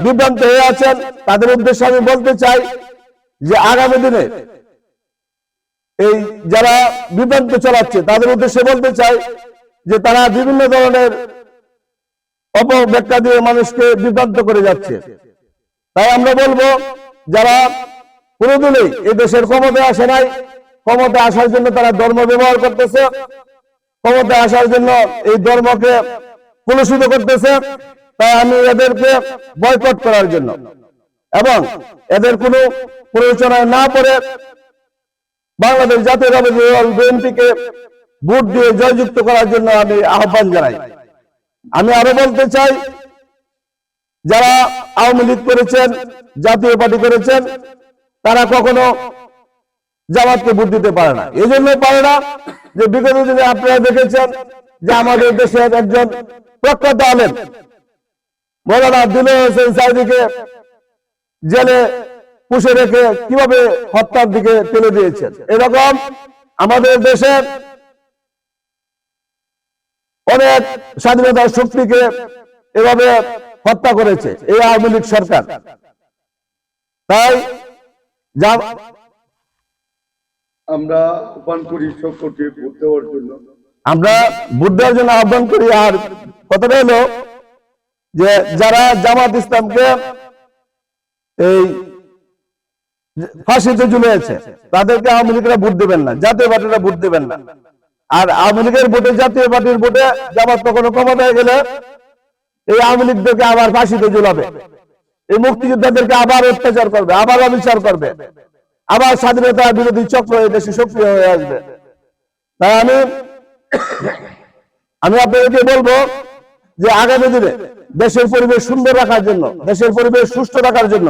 বিভ্রান্ত হয়ে আছেন, তাদের উদ্দেশ্যে আমি বলতে চাই যে আগামী দিনে এই যারা বিভ্রান্ত চালাচ্ছে তাদের উদ্দেশ্যে বলতে চাই যে তারা বিভিন্ন ধরনের অপব্যাখ্যা দিয়ে মানুষকে বিভ্রান্ত করে যাচ্ছে। তাই আমরা বলবো, যারা কোনোদিনই এই দেশের ক্ষমতায় আসে নাই, ক্ষমতায় আসার জন্য তারা ধর্ম ব্যবহার করতেছে, ক্ষমতায় আসার জন্য এই ধর্মকে কলুষিত করতেছে, তাই আমি এদেরকে বয়কট করার জন্য এবং এদের কোনো প্ররোচনায় না পড়ে বাংলাদেশ জাতীয়তাবাদী দল বিএনপিকে ভোট দিয়ে জয়যুক্ত করার জন্য আমি আহ্বান জানাই। আমি আরো বলতে চাই, যারা আওয়ামী লীগ করেছেন, জাতীয় পার্টি করেছেন, তারা কখনো জামাতকে ভোট দিতে পারে না। এই জন্য পারে না যে বিগত দিনে আপনারা দেখেছেন যে আমাদের দেশের একজন প্রখ্যাত আলেম মৌলানা দিলে হোসেন সাইদিকে জেলে পুষে রেখে কিভাবে হত্যার দিকে ঠেলে দিয়েছেন। এরকম আমাদের দেশের অনেক স্বাধীনতার শক্তিকে এভাবে হত্যা করেছে এই আওয়ামী লীগ সরকার। তাই আমরা আহ্বান করি সকলকে ভোট দেওয়ার জন্য। আমরা ভোট দেওয়ার জন্য আহ্বান করি। আর কথাটা হলো যে যারা জামাত ইসলামকে এই ফাঁসিতে ঝুলিয়েছে তাদেরকে আওয়ামী লীগরা ভোট দেবেন না, জাতীয় পার্টিরা ভোট দেবেন না। আর আওয়ামী লীগের ভোটে, জাতীয় পার্টির ভোটে জামাত কখনো ক্ষমতায় গেলে এই আওয়ামী লীগদেরকে আবার ফাঁসিতে ঝুলাবে, এই মুক্তিযোদ্ধাদেরকে আবার অত্যাচার করবে, আবার অবিচার করবে, আবার স্বাধীনতা বিরোধী চক্র এই দেশে সক্রিয় হয়ে আসবে। তাই আমি আপনাদেরকে বলবো যে আগামী দিনে দেশের পরিবেশ সুন্দর রাখার জন্য, দেশের পরিবেশ সুষ্ঠু রাখার জন্য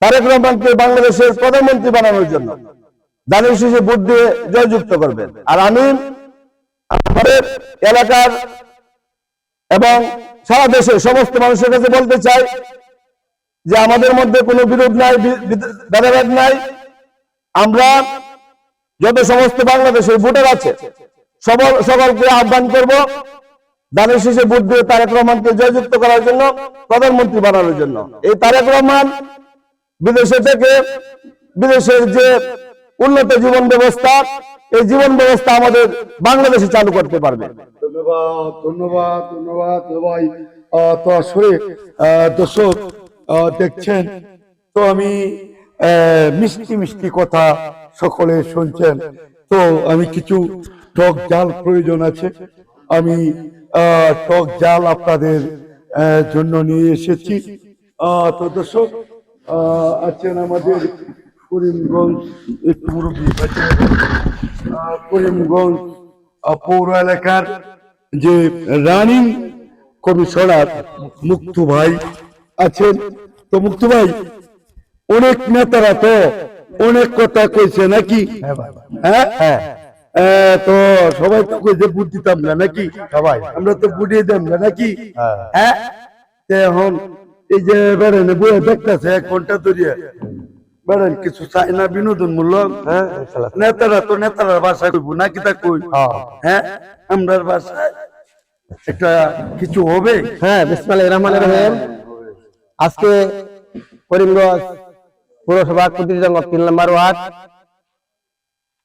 তারেক রহমানকে বাংলাদেশের প্রধানমন্ত্রী বানানোর জন্য দানের শীষে ভোট দিয়ে জয়যুক্ত করবেন। আর আমি আমাদের এলাকার এবং সারা দেশের সমস্ত মানুষের কাছে বলতে চাই যে আমাদের মধ্যে কোনো বিরোধ নাই, ভেদাভেদ নাই। আমরা যত সমস্ত বাংলাদেশের ভোটার আছে সকলকে আহ্বান করব দানের শীষে ভোট দিয়ে তারেক রহমানকে জয়যুক্ত করার জন্য, প্রধানমন্ত্রী বানানোর জন্য। এই তারেক রহমান বিদেশে থেকে বিদেশের যে উন্নত জীবন ব্যবস্থা, এই জীবন ব্যবস্থা আমাদের বাংলাদেশে চালু করতে পারবে। ধন্যবাদ, ধন্যবাদ, ধন্যবাদ ভাই। তো আসলে দর্শক দেখছেন তো আমি মিষ্টি মিষ্টি কথা সকলে শুনছেন। তো আমি কিছু টক জাল প্রয়োজন আছে, আমি টক জাল আপনাদের জন্য নিয়ে এসেছি। তো দর্শক আছেন আমাদের করিমগঞ্জ, একটু মুরব্বী করিমগঞ্জ পৌর এলাকার যে রানিং কমিশনার মুক্তু ভাই আছেন। তো মুক্তু ভাই, অনেক নেতারা তো অনেক কথা কইছে নাকি? হ্যাঁ, তো সবাই তো কইছে ভোট দিতাম না নাকি? সবাই আমরা তো ভোটই দিতাম না নাকি? হ্যাঁ, এখন এই যে বেড়েন বইয়ে দেখতেছে 1 ঘন্টা ধরে বেড়েন, কিছু চাই না বিনোদন মূল্য। হ্যাঁ, নেতারা তো নেতারা ভাষায় কইব নাকি তা কই? হ্যাঁ, আমরার ভাষায় একটা কিছু হবে। হ্যাঁ, বিসমিল্লাহির রহমানির রহিম। আজকে করিমগঞ্জ পৌরসভা কুটিরজঙ্গ 3 নম্বর ওয়ার্ড,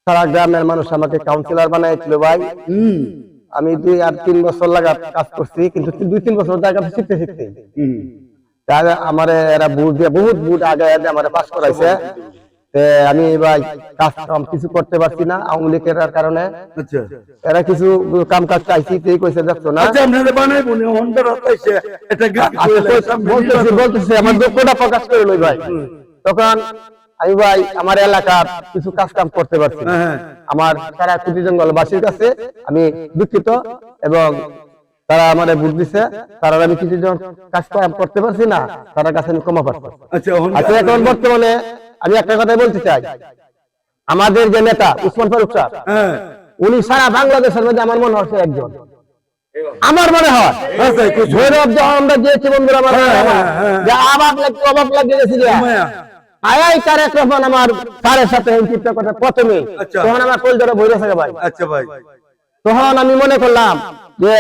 সারা গ্রামের মানুষ আমাকে কাউন্সিলর বানাইছিল ভাই। আমি 2 আর 3 বছর লাগা কাজ করছি, কিন্তু 2-3 বছর জায়গা শিখতে শিখতে আমার এরা বুট দিয়ে বহুত বুট আগে আমার পাস করাইছে। আমি ভাই কাজ কাম কিছু করতে পারছি না আওয়ামী লীগের কারণে। আচ্ছা, এরা কিছু কাম কাজ চাইছি, তুই কইছে দেখছো না। আচ্ছা, আপনারা বানাইবো না হন্ডার হতাইছে এটা বলতেছে আমার দুঃখটা প্রকাশ করে লই ভাই। তখন আমি ভাই আমার এলাকার কিছু কাজ কাম করতে পারছি না। আমার সারা কুটিরজঙ্গল বাসীর কাছে আমি দুঃখিত, এবং তারা আমারে ভোট দিছে, তারা আমি কিছু কাজ কাম করতে পারছি না, তার কাছে আমি ক্ষমা পাচ্ছি। আচ্ছা, এখন বর্তমানে আমি একটা কথাই বলতে চাই, আমাদের যে নেতা উসমান ফারুক সাহেব, উনি সারা বাংলাদেশের মধ্যে আমার মনে হচ্ছে একজন, আমার মনে হয় ভৈরব আমরা গিয়েছি বন্ধুরা, আমার অভাব লাগিয়ে গেছি আয়াই তারেক রহমান আমার স্যারের সাথে কথা প্রথমে, তখন আমার কলজোড়া ভৈরব থাকে ভাই। আচ্ছা ভাই, তখন আমি মনে করলাম যে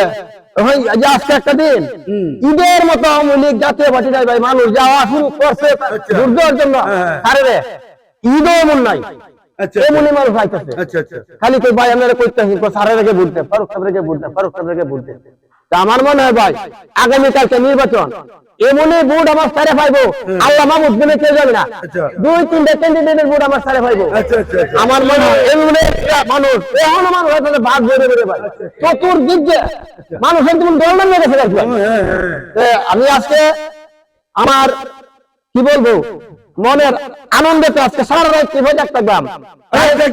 আজকে একটা দিন ঈদের মতো আওয়ামী লীগ জাতীয় পার্টি যায় ভাই, মানুষ যাওয়া শুরু করছে ভোট দেওয়ার জন্য। আরে রে, ঈদও এমন নাই, এমনই মানুষ আইতেছে। খালি কই ভাই আমরা করতেছি সারের আগে ভোট দেন, ফারুক সাহেবের আগে ভোট দেন, ফারুক সাহেবের আগে ভোট দেন। আমার মনে হয় ভাই আগামীকালকে নির্বাচন, এমনই ভোট আমার সারে পাইবো, আল্লাহ মাহমুদ দিনে কেউ যাবে না, 2-3টা ক্যান্ডিডেটের ভোট আমার সারে পাইবো। আমার মনে হয় এমনি মানুষ এখন আমার হয়তো ভাগ বেড়ে বেড়ে ভাই চতুর্দিক যে মানুষের তুমি দল নামিয়ে গেছে। আমি আজকে আমার কি বলবো মনের আনন্দে তো আজকে সারা রাত কি হয়ে একটা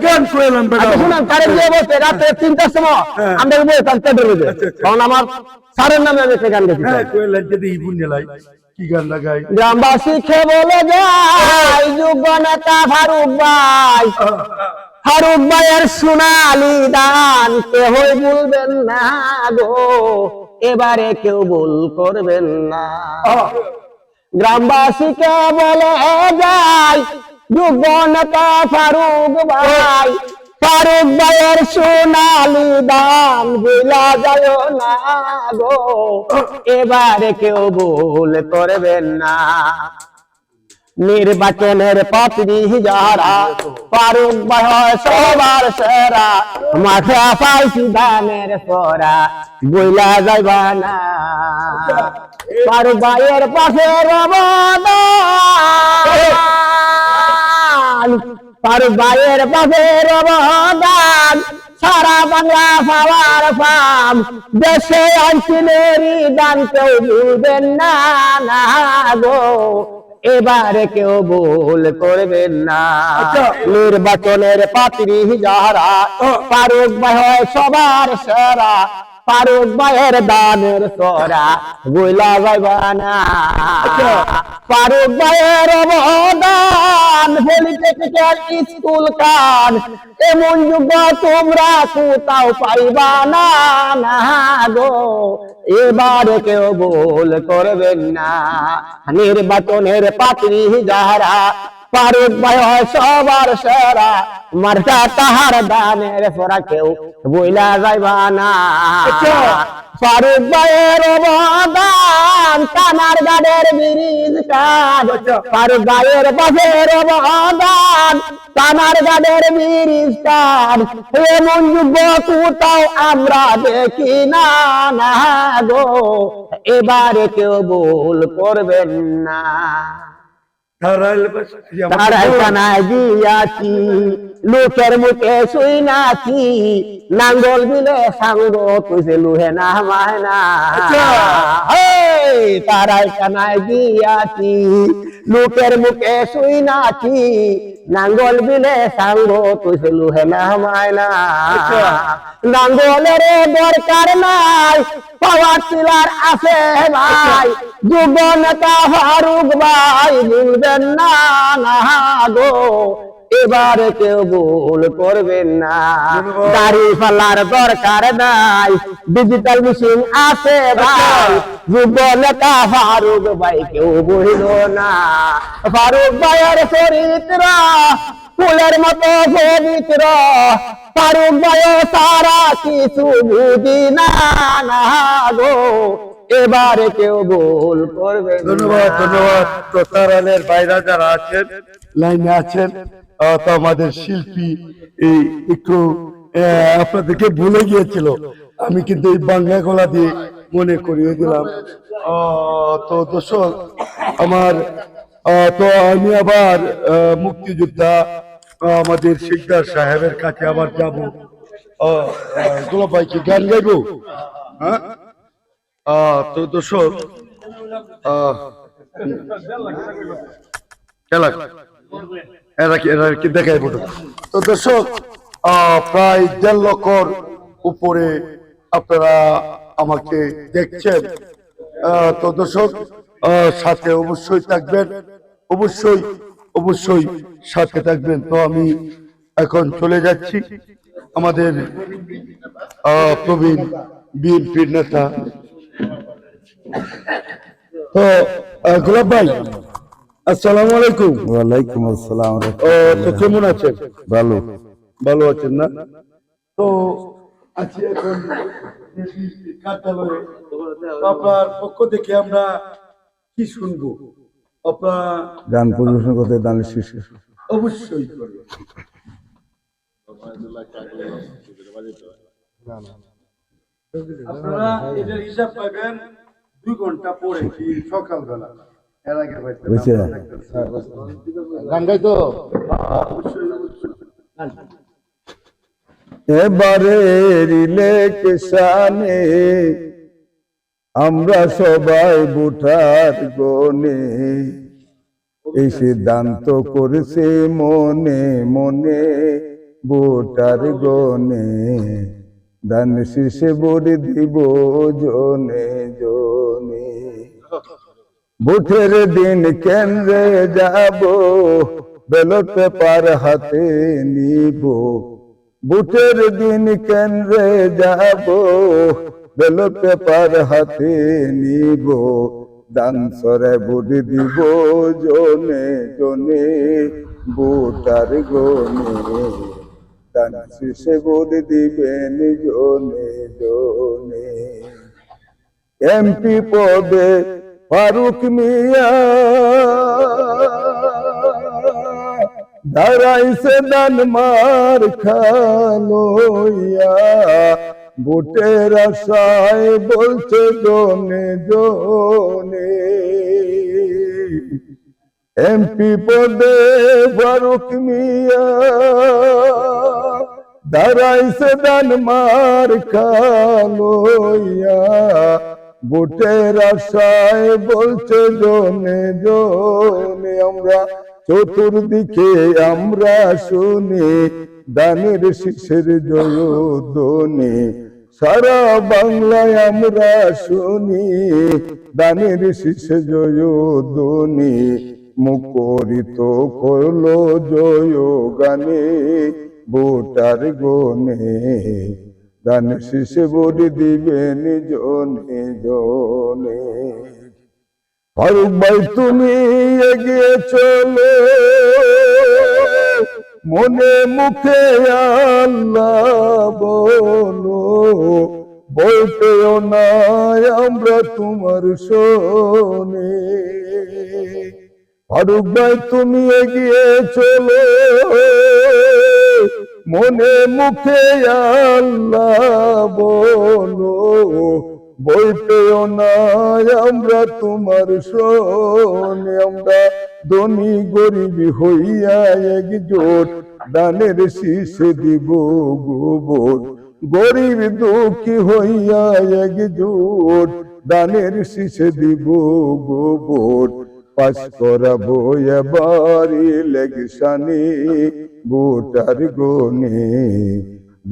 গ্রাম শুনান তারে দিয়ে বলছে রাতে 3টার সময় আমরা বলতে বেরোবে, কারণ আমার সারের নামে আমি একটা গান গেছি। কি গান লাগাই? গ্রামবাসী খেয়ে বলে যায় যুব নেতা ফারুক ভাই, ফারুক ভাইয়ের সোনালি দান কেহই বলবেন না গো, এবারে কেউ ভুল করবেন না। গ্রামবাসীকে বলে যায় যুব নেতা ফারুক ভাই, ফারুক ভাইয়ের সোনালি দান ভুলা যায় না গো, এবারে কেউ ভুল করবেন না। নির্বাচনের পাত্রী যারা ফারুক ভাই হয় সবার সেরা, মাঠে পাইছি ধানের সরা বইলা যাইবা না। ফারুক ভাইয়ের পাশে রমাদান, ফারুক ভাইয়ের পাশে রমাদান, সারা বাংলা পাওয়ার পাম, দেশে অঞ্চলেরই দান কেউ ভুলবেন না না গো, এবারে কেউ ভুল করবেন না। নির্বাচনের পাত্রী যারা ফারুক ভাই হয় সবার সেরা, ফারুক ভাইয়ের দানের সরা বইলা যাইবা না। ফারুক ভাইয়ের অবদান পলিটেকনিক্যাল স্কুল কান, এমন যুগ তোমরা কোথাও পাইবা না না গো, এবারে কেউ ভুল করবেন না। নির্বাচনের পাত্রী যারা ফারুক ভাই হয় সবার সেরা, মার্কা তাহার দানের সরা কেউ বইলা যাইবা না। ফারুক ভাইয়ের অবদান কানার গাড়ের ব্রিজ কাজ, ফারুক ভাইয়ের পাশের অবদান কানার গাড়ের ব্রিজ কাজ, এমন যুগ কোথাও আমরা দেখি না না গো, এবারে কেউ ভুল করবেন না। তারাই কানায় দিয়াছি লোকের মুখে শুই নাছি, নাঙ্গল বিলে সাঙ্গ তুই লুহে না মায়না। তারাই কানায় দিয়াছি লোকের মুখে শুই নাছি, নাঙ্গল বিলে সাঙ্গ তুই লুহে না মায়না। নাঙ্গলের দরকার নাই পাওয়ার টিলার আছে ভাই, যুব নেতা ফারুক ভাই ভুলবেন না না গো, এবারে কেউ ভুল করবেন না। দাড়ি ফালার দরকার নাই ডিজিটাল মেশিন আছে ভাই, যুব নেতা ফারুক ভাই কেউ বহিল না। ফারুক ভাইয়ের চরিত্র ফুলের মতো পবিত্র, ফারুক ভাই সারা কিছু বুঝি না না গো, এবারে কেউ ভুল করবে। ধন্যবাদ ধন্যবাদ। তো তারানের বাইরা যারা আছেন লাইনে আছেন, তো আমাদের শিল্পী এই একটু আপনাদেরকে ভুলে গিয়েছিল, আমি কিন্তু এই বাংলা গলা দিয়ে মনে করিয়ে দিলাম। তো দর্শক আমার, তো আমি আবার মুক্তিযোদ্ধা আমাদের শিকদার সাহেবের কাছে আবার যাব। গোলাপ ভাই কি গান গাইবো? হ্যাঁ, তো দর্শক এরা কি দেখাইবো। তো দর্শক প্রায় 1.5 লক্ষর উপরে আপনারা আমাকে দেখছেন। তো দর্শক সাথে অবশ্যই থাকবেন, অবশ্যই অবশ্যই সাথে থাকবেন। তো আমি এখন চলে যাচ্ছি আমাদের প্রবীণ বিএনপির নেতা। তো গোলাপ ভাই আসসালামু আলাইকুম। ওয়ালাইকুম আসসালাম। তো কেমন আছেন? ভালো। ভালো আছেন না? তো আছি এখন কার্যালয়ে। আপনার পক্ষ থেকে আমরা কি শুনবো? আপনার গান পরিবেশন করতে দানের শীর্ষে অবশ্যই করবেন। আপনারা এটার হিসাব পাবেন 2 ঘন্টা পরে, কি সকালবেলা। এর আগে গান গাইতো অবশ্যই এবারে ইলেকশনে আমরা সবাই ভোটার গনে, এই সিদ্ধান্ত করেছে মনে মনে ভোটার গনে, দান শীর্ষে ভোট দিব জনে জনে। ভোটের দিন কেন্দ্রে যাব, ব্যালট পেপার হাতে নিব, ভোটের দিন কেন্দ্রে যাব, ব্যালট পেপার হাতে নিব, ডান্সরে ভোট দিব জনে জনে, ভোটার গনে দান শেষে ভোট দিবেন জনে জনে। এমপি পদে ফারুক মিয়া দাঁড়াইছে দানমার খালইয়া, ভোটের আশায় বলছে জনে জনে। এমপি পদে ফারুক মিয়া দাঁড়াইছে দানমার খালইয়া, ভোটের আশায় বলছে জনে জনে। আমরা চতুর্দিকে আমরা শুনি দানের শীষের জয়ধ্বনি, সারা বাংলায় আমরা শুনি দানের শীষে জয়ধ্বনি। মুখরিত কইল জয় গানে, ভোটার গনে দান শীষে ভোট দিবেন জনে জনে। ফারুক ভাই তুমি এগিয়ে চলো, মনে মুখে আল্লাহ বলো, বলতেও না আমরা তোমার শোনে। ফারুক ভাই তুমি এগিয়ে চলো, মনে মুখে আল্লাহ বলো, বলতেও না আমরা তোমার শোনে। আমরা ধনী গরিব হইয়া একজোট, দানের শীষে দিব গোবর, গরিব দুঃখী হইয়া একজোট, দানের শীষে দিব গোবর। পাস করাবো এবার ইলেকশনে, ভোটার গনে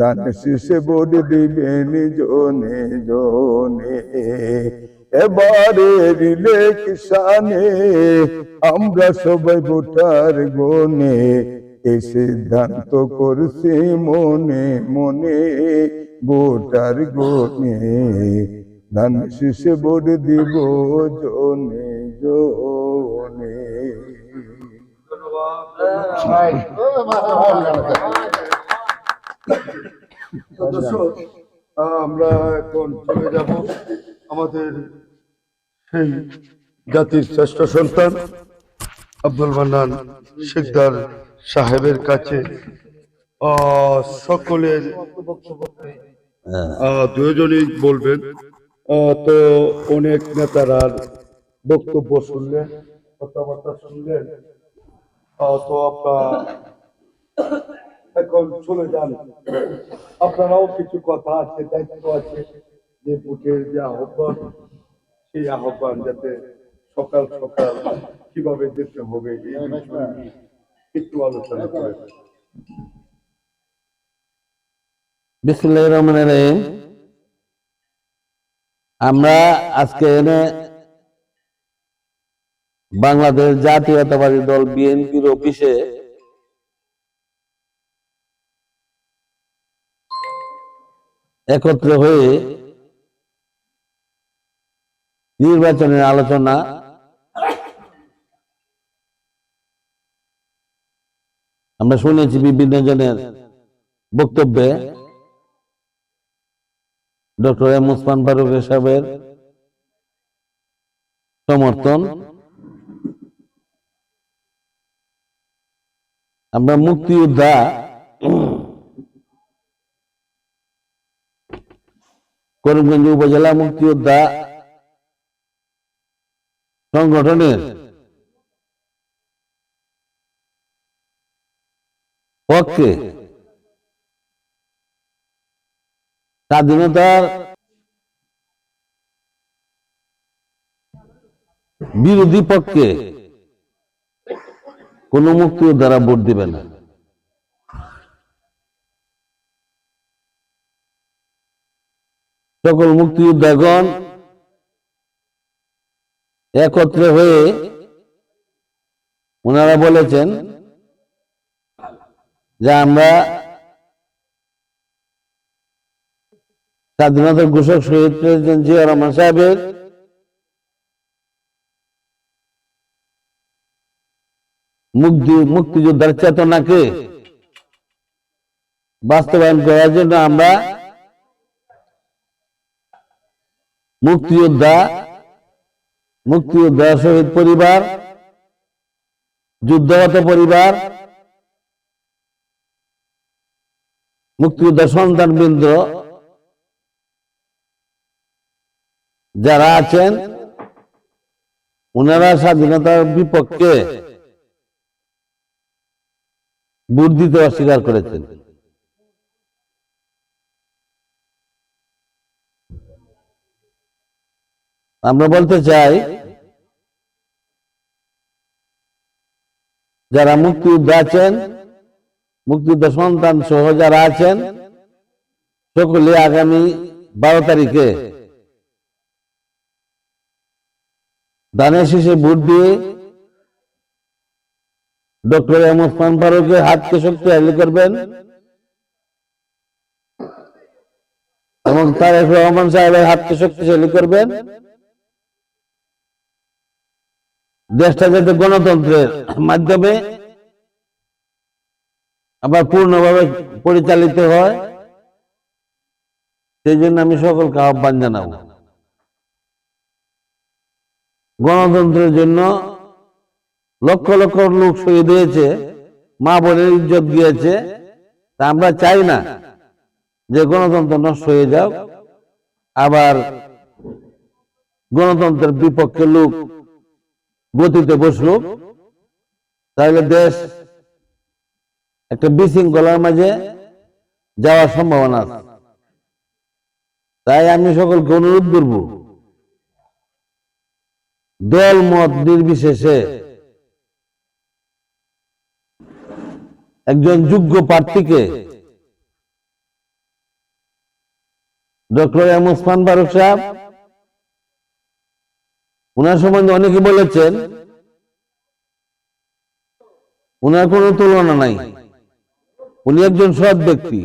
দান শীষে ভোট দিবেন জনে জনে। এবারে ইলেকশনে আমরা সবাই ভোটার গনে, এই সিদ্ধান্ত করছি মনে মনে, ভোটার গনে দান শীষে ভোট দিব জনে জনে। দর্শক, আমরা এখন চলে যাব আমাদের সেই জাতির শ্রেষ্ঠ সন্তান আব্দুল মান্নান শিকদার সাহেবের কাছে। সকলের দুজনই বলবেন। তো অনেক নেতারা বক্তব্য শুনলেন, কথাবার্তা শুনলেন। তো আপনারা এখন চলে যান, আপনারাও কিছু কথা আছে, দায়িত্ব আছে, যে ভোটের যে আহ্বান, সেই আহ্বান যাতে সকাল সকাল কিভাবে যেতে হবে এই বিষয়ে একটু আলোচনা করেন। বিসমিল্লাহির রহমানির রহিম। আমরা আজকে এনে বাংলাদেশ জাতীয়তাবাদী দল বিএনপির অফিসে একত্র হয়ে নির্বাচনের আলোচনা আমরা শুনেছি বিভিন্ন জনের বক্তব্যে। ডক্টর এম ওসমান ফারুক সাহেবের সমর্থন। আমরা মুক্তিযোদ্ধা করিমগঞ্জ উপজেলা মুক্তিযোদ্ধা সংগঠনের পক্ষে স্বাধীনতার বিরোধী পক্ষে কোন মুক্তিযোদ্ধারা ভোট দিবে না। সকল মুক্তিযোদ্ধাগণ একত্রে হয়ে ওনারা বলেছেন যে আমরা স্বাধীনতার ঘোষক শহীদ প্রেসিডেন্ট জিয়া রহমান সাহেবের মুক্তিযোদ্ধার চেতনাকে বাস্তবায়ন করার জন্য আমরা মুক্তিযোদ্ধা শহীদ পরিবার, যুদ্ধগত পরিবার, মুক্তিযোদ্ধা সন্তানবৃন্দ যারা আছেন ওনারা স্বাধীনতার বিপক্ষে ভোট দিতে অস্বীকার করেছেন। আমরা বলতে চাই যারা মুক্তিযোদ্ধা আছেন, মুক্তিযোদ্ধা সন্তান সহ যারা আছেন, সকলে আগামী 12 তারিখে ধানের শীষে ভোট দিয়ে ডক্টর এম ওসমান ফারুকের হাতকে শক্তিশালী করবেন এবং তারেক রহমান সাহেবের হাতকে শক্তিশালী করবেন। দেশটা যাতে গণতন্ত্রের মাধ্যমে আবার পূর্ণভাবে পরিচালিত হয়, সেই জন্য আমি সকলকে আহ্বান জানাবো। গণতন্ত্রের জন্য লক্ষ লক্ষ লোক শহীদ হয়েছে, মা বোনের ইজ্জত গিয়েছে, তা আমরা চাই না যে গণতন্ত্র নষ্ট হয়ে যাক, আবার গণতন্ত্রের বিপক্ষে লোক গতিতে বসলো, তাহলে দেশ একটা বিশৃঙ্খলার মাঝে যাওয়ার সম্ভাবনা আছে। তাই আমি সকলকে অনুরোধ করব, দল মত নির্বিশেষে একজন যোগ্য প্রার্থীকে, ডক্টর এম ওসমান ফারুক সাহেব, উনার সম্বন্ধে অনেকে বলেছেন উনার কোনো তুলনা নাই, উনি একজন সৎ ব্যক্তি।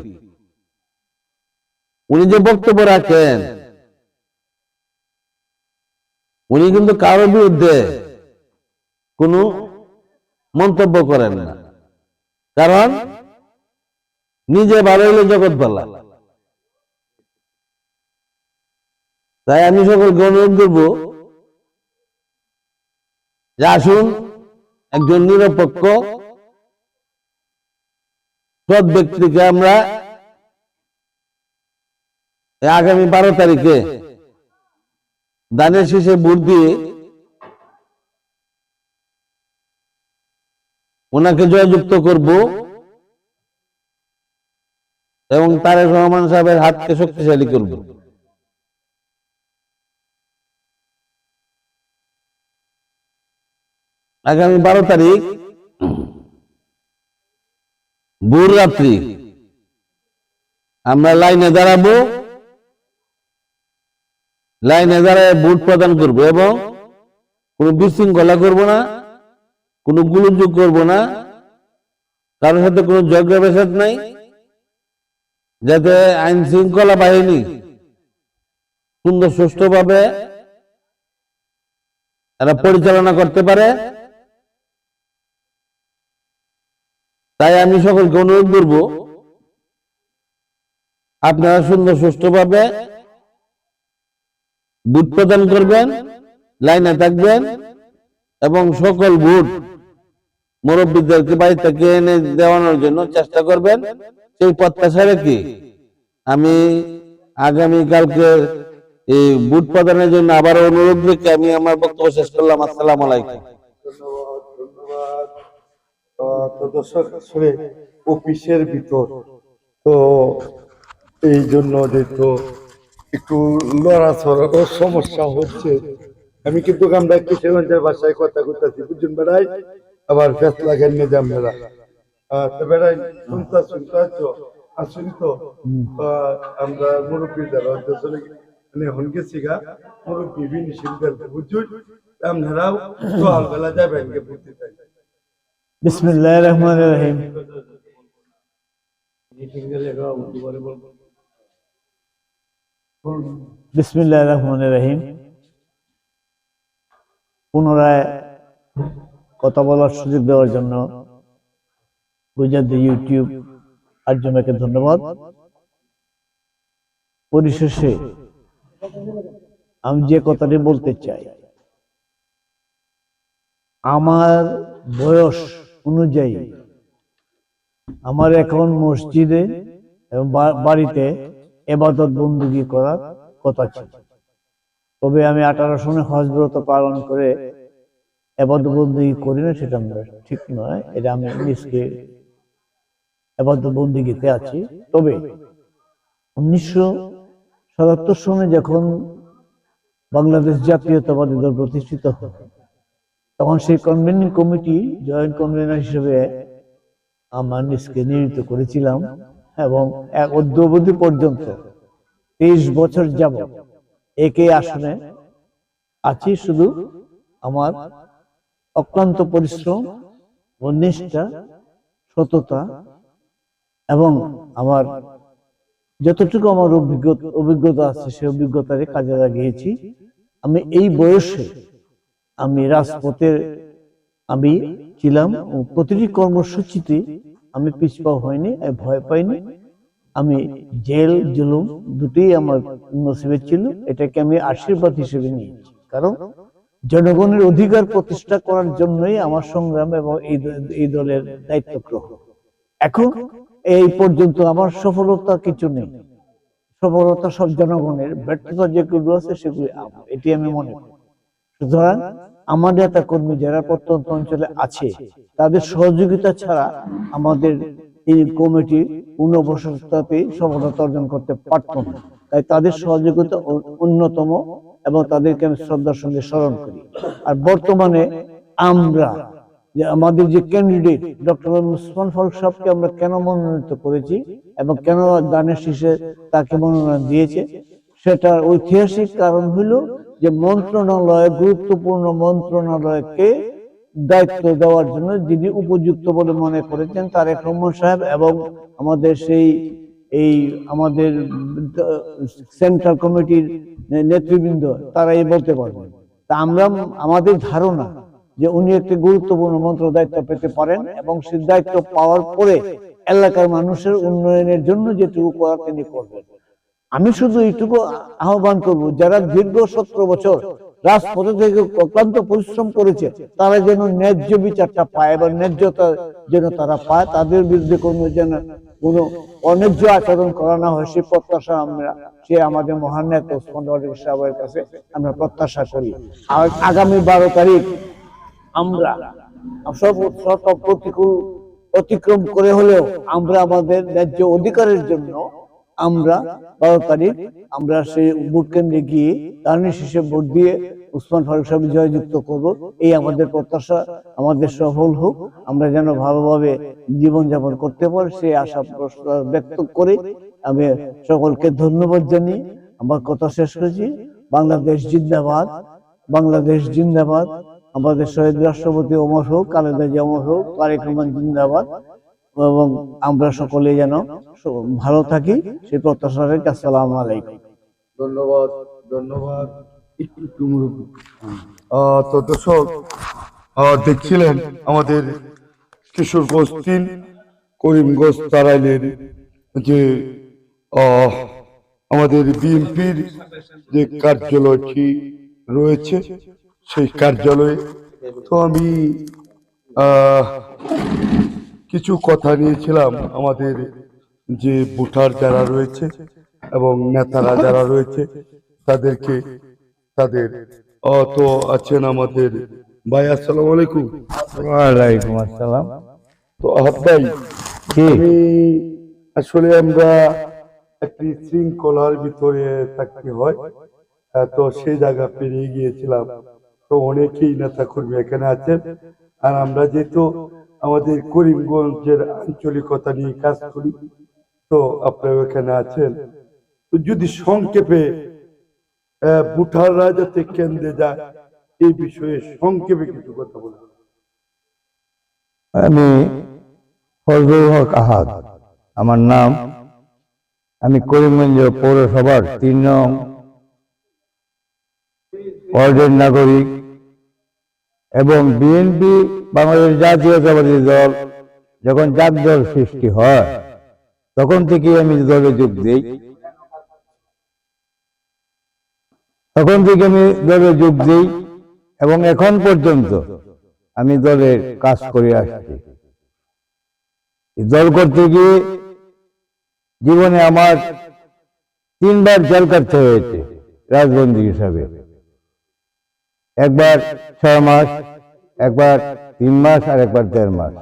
উনি যে বক্তব্য রাখেন, উনি কিন্তু কারোর বিরুদ্ধে কোনো মন্তব্য করেন না, কারণ নিজে ভালো হইলে জগৎ ভালো। তাই আমি সকলকে অনুরোধ করব যে আসুন একজন নিরপেক্ষ সৎ ব্যক্তিকে আমরা আগামী 12 তারিখে ধানের শীষে ভোট দিয়ে ওনাকে জয়যুক্ত করব এবং তারেক রহমান সাহেবের হাতকে শক্তিশালী করব। আগামী 12 তারিখ ভোর রাত্রি আমরা লাইনে দাঁড়াবো, লাইনে দাঁড়ায় ভোট প্রদান করব এবং কোনো বিশৃঙ্খলা করব না, কোনো গোলযোগ করব না, কারোর সাথে কোনো ঝগড়া ফ্যাসাদ নাই, যাতে আইন শৃঙ্খলা বাহিনী সুন্দর সুষ্ঠুভাবে এরা পরিচালনা করতে পারে। তাই আমি সকলকে অনুরোধ করব, আপনারা সুন্দর সুষ্ঠুভাবে ভোট প্রদান করবেন, লাইনে থাকবেন এবং সকল ভোট মুরব্বীদেরকে বাড়ি থেকে এনে দেওয়ানোর জন্য চেষ্টা করবেন। সেই প্রত্যাশা রেখে আমি আগামীকালকে এই ভোট প্রদানের জন্য আবার অনুরোধ রেখে আমি আমার বক্তব্য শেষ করলাম। আসসালামু আলাইকুম। ধন্যবাদ। তো দর্শক, আসলে অফিসের ভিতর তো এই জন্য যেহেতু একটু লড়াচড়ারও সমস্যা হচ্ছে, আমি কিন্তু আমরা কিশোরগঞ্জের ভাষায় কথা করতেছি, বুঝছেন বেড়াই, আবার ফেস লাগেন নিয়ে যান বেড়া। তো বেড়াই আসুন তো আমরা মুরব্বী যারা মানে হন গেছি গা, মুরব্বী বিভিন্ন শিল্পের বুঝুন, আপনারাও সকালবেলা যাবেন গে বুঝতে চাই। বিসমিল্লাহির রহমানির রহিম। বিসমিল্লাহির রহমানির রহিম। পুনরায় কথা বলার সুযোগ দেওয়ার জন্য গুজরাট ইউটিউব আর্যমাকে ধন্যবাদ। পরিশেষে আমি যে কথাটি বলতে চাই, আমার বয়স অনুযায়ী আমার এখন মসজিদে এবং বাড়িতে ইবাদত বন্দেগী করার কথা ছিল, তবে আমি 18 সনে হজ ব্রত পালন করে ইবাদত বন্দেগী করি না, সেটা ঠিক নয়। এটা আমি নিজকে ইবাদত বন্দেগীতে আছি। তবে 1977 সনে যখন বাংলাদেশ জাতীয়তাবাদী দল প্রতিষ্ঠিত হয়, তখন সেই কনভেনিং কমিটি জয়েন্ট কনভেনার হিসেবে আমার নিজকে নিয়োজিত করেছিলাম এবং এক অদ্যাবধি পর্যন্ত 23 বছর যাবত একই আসনে আছি। শুধু আমার অক্লান্ত পরিশ্রম ও নিষ্ঠা, সততা এবং আমার যতটুকু আমার অভিজ্ঞতা আছে সেই অভিজ্ঞতারে কাজে লাগিয়েছি। আমি এই বয়সে আমি রাজপথে আমি ছিলাম ও প্রতিটি কর্মসূচিতে আমি পিছপা হয়নি, ভয় পাইনি। আমি জেল জুলুম দুটোই আমার নসিবে ছিল, এটাকে আমি আশীর্বাদ হিসেবে নিয়েছি। কারণ জনগণের অধিকার প্রতিষ্ঠা করার জন্যই আমার সংগ্রাম এবং এই দলের দায়িত্ব গ্রহণ। এখন এই পর্যন্ত আমার সফলতা কিছু নেই, সফলতা সব জনগণের, ব্যর্থতা যেগুলো আছে সেগুলি আমার, এটি আমি মনে করি। সুতরাং আমার নেতা কর্মী যারা প্রত্যন্ত অঞ্চলে আছে, তাদের সহযোগিতা ছাড়া আমাদের এই কমিটি পুনর্বসতাতে সফলতা অর্জন করতে পারত না। তাই তাদের সহযোগিতা অন্যতম এবং তাদেরকে আমি শ্রদ্ধার সঙ্গে স্মরণ করি। আর বর্তমানে আমরা যে আমাদের যে ক্যান্ডিডেট ডক্টর ওসমান ফারুক সাহেবকে আমরা কেন মনোনীত করেছি এবং কেন দানের শীষে তাকে মনোনয়ন দিয়েছে, সেটার ঐতিহাসিক কারণ হলো যে মন্ত্রণালয়, গুরুত্বপূর্ণ মন্ত্রণালয়কে দায়িত্ব দেওয়ার জন্য যিনি উপযুক্ত বলে মনে করেছেন তারেক রহমান সাহেব এবং আমাদের আমাদের সেন্ট্রাল কমিটির নেতৃবৃন্দ, তারাই বলতে পারবেন। তা আমরা, আমাদের ধারণা যে উনি একটি গুরুত্বপূর্ণ মন্ত্র দায়িত্ব পেতে পারেন এবং সেই দায়িত্ব পাওয়ার পরে এলাকার মানুষের উন্নয়নের জন্য যেটুকু করার তিনি করবেন। আমি শুধু এইটুকু আহ্বান করব, যারা দীর্ঘ 17 বছর রাজপথে থেকে অক্লান্ত পরিশ্রম করেছে, তারা যেন ন্যায্য বিচারটা পায় এবং ন্যায্যতা যেন তারা পায়, তাদের বিরুদ্ধে যেন কোনো অন্যায্য আচরণ করা না হয়, সেই প্রত্যাশা আমরা আমাদের মহান নেতা ওসমান ফারুক সাহেবের কাছে আমরা প্রত্যাশা করি। আর আগামী 12 তারিখ আমরা সব প্রতিকূল অতিক্রম করে হলেও আমরা আমাদের ন্যায্য অধিকারের জন্য আমরা 12 তারিখ আমরা সেই ভোট কেন্দ্রে গিয়ে দানের শীষে ভোট দিয়ে ওসমান ফারুক সাহেব জয়যুক্ত করব। এই আমাদের প্রত্যাশা, আমাদের সফল হোক, আমরা যেন ভালোভাবে জীবনযাপন করতে পারি সেই আশা ব্যক্ত করে আমি সকলকে ধন্যবাদ জানিয়ে আমার কথা শেষ করেছি। বাংলাদেশ জিন্দাবাদ, বাংলাদেশ জিন্দাবাদ। আমাদের শহীদ রাষ্ট্রপতি অমর হোক, খালেদা জিয়া অমর হোক, তারেক রহমান জিন্দাবাদ। এবং আমরা সকলে যেন ভালো থাকি সেই প্রত্যাশা রেখে আসসালামু আলাইকুম। ধন্যবাদ, ধন্যবাদ। তো দর্শক দেখছিলেন আমাদের কিশোরগঞ্জ 3 করিমগঞ্জ তারাইলের যে আমাদের বিএনপির যে কার্যালয়টি রয়েছে সেই কার্যালয়ে। তো আমি কিছু কথা নিয়েছিলাম আমাদের যে ভোটার যারা রয়েছে এবং নেতারা যারা রয়েছে তাদেরকে, তাদের তো আছেন আমাদের ভাই, আসসালামু আলাইকুম। ওয়ালাইকুম আসসালাম। তো ভাই, আমি আসলে আমরা একটি শৃঙ্খলার ভিতরে থাকতে হয়, তো সেই জায়গা পেরিয়ে গিয়েছিলাম। তো অনেকেই নেতা কর্মী এখানে আছেন, আর আমরা যেহেতু আমাদের করিমগঞ্জের আঞ্চলিকতা নিয়ে কাজ করি, তো আপনারা এখানে আছেন। তো যদি সংক্ষেপে ভোটাররা যাতে কেন্দ্রে যায় এই বিষয়ে সংক্ষেপে কিছু কথা বলেন। আমি ফজলুল হক আহাদ, আমার নাম। আমি করিমগঞ্জ পৌরসভার 3 নং ওয়ার্ডের নাগরিক এবং বিএনপি বাংলাদেশ জাতীয়তাবাদী দল যখন জাগদল সৃষ্টি হয় তখন থেকে আমি দলে যোগ দিই। এবং এখন পর্যন্ত আমি দলের কাজ করে আসছি। দল করতে গিয়ে জীবনে আমার 3বার জেল কাটতে হয়েছে রাজবন্দী হিসাবে, একবার 6 মাস, একবার 3 মাস আর একবার 1.5 মাস।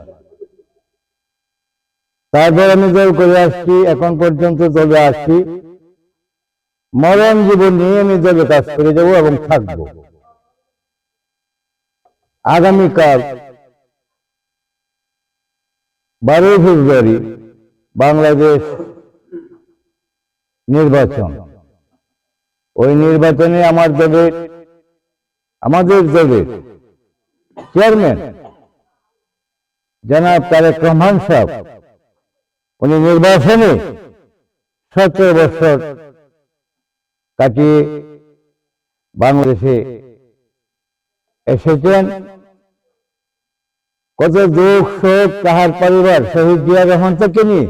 তারপর আমি দল করে আসছি, এখন পর্যন্ত দলে আসছি। মরণ জীবন নিয়ে আমি দলে কাজ করে যাব এবং থাকব। আগামীকাল 12 ফেব্রুয়ারি বাংলাদেশ নির্বাচন। ওই নির্বাচনে আমাদের দলের চেয়ারম্যান জনাব তারেক রহমান সাহেব, উনি নির্বাচনে 17 বছর কাটিয়ে বাংলাদেশে এসেছেন। কত দুঃখ শোক তাহার পরিবার শহীদ জিয়া রহমান থেকে নিয়ে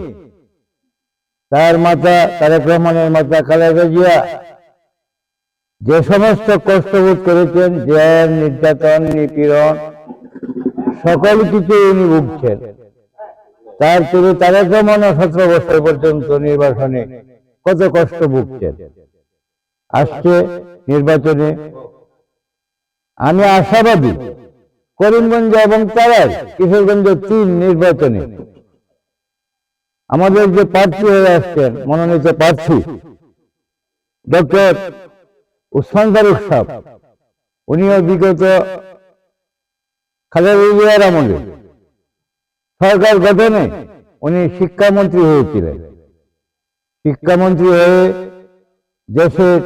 তার মাতা তারেক রহমানের মাতা খালেদা জিয়া যে সমস্ত কষ্টবোধ করেছেন, জেল, নির্যাতন, নিপীড়ন, সকল কিছু উনি ভুগছেন। তার থেকে তারেক রহমানও 17 বছর পর্যন্ত নির্বাচনে কত কষ্ট ভুগছেন। আসছে নির্বাচনে আমি আশাবাদী করিমগঞ্জ এবং তারাই কিশোরগঞ্জ 3 নির্বাচনে আমাদের যে প্রার্থী হয়ে আসছেন, মনোনীত প্রার্থী ডক্টর উসমান ফারুক সাহেব, উনিও বিগত খালেদা জিয়ার আমলে সরকার গঠনে উনি শিক্ষামন্ত্রী হয়েছিলেন। শিক্ষামন্ত্রী হয়ে দেশের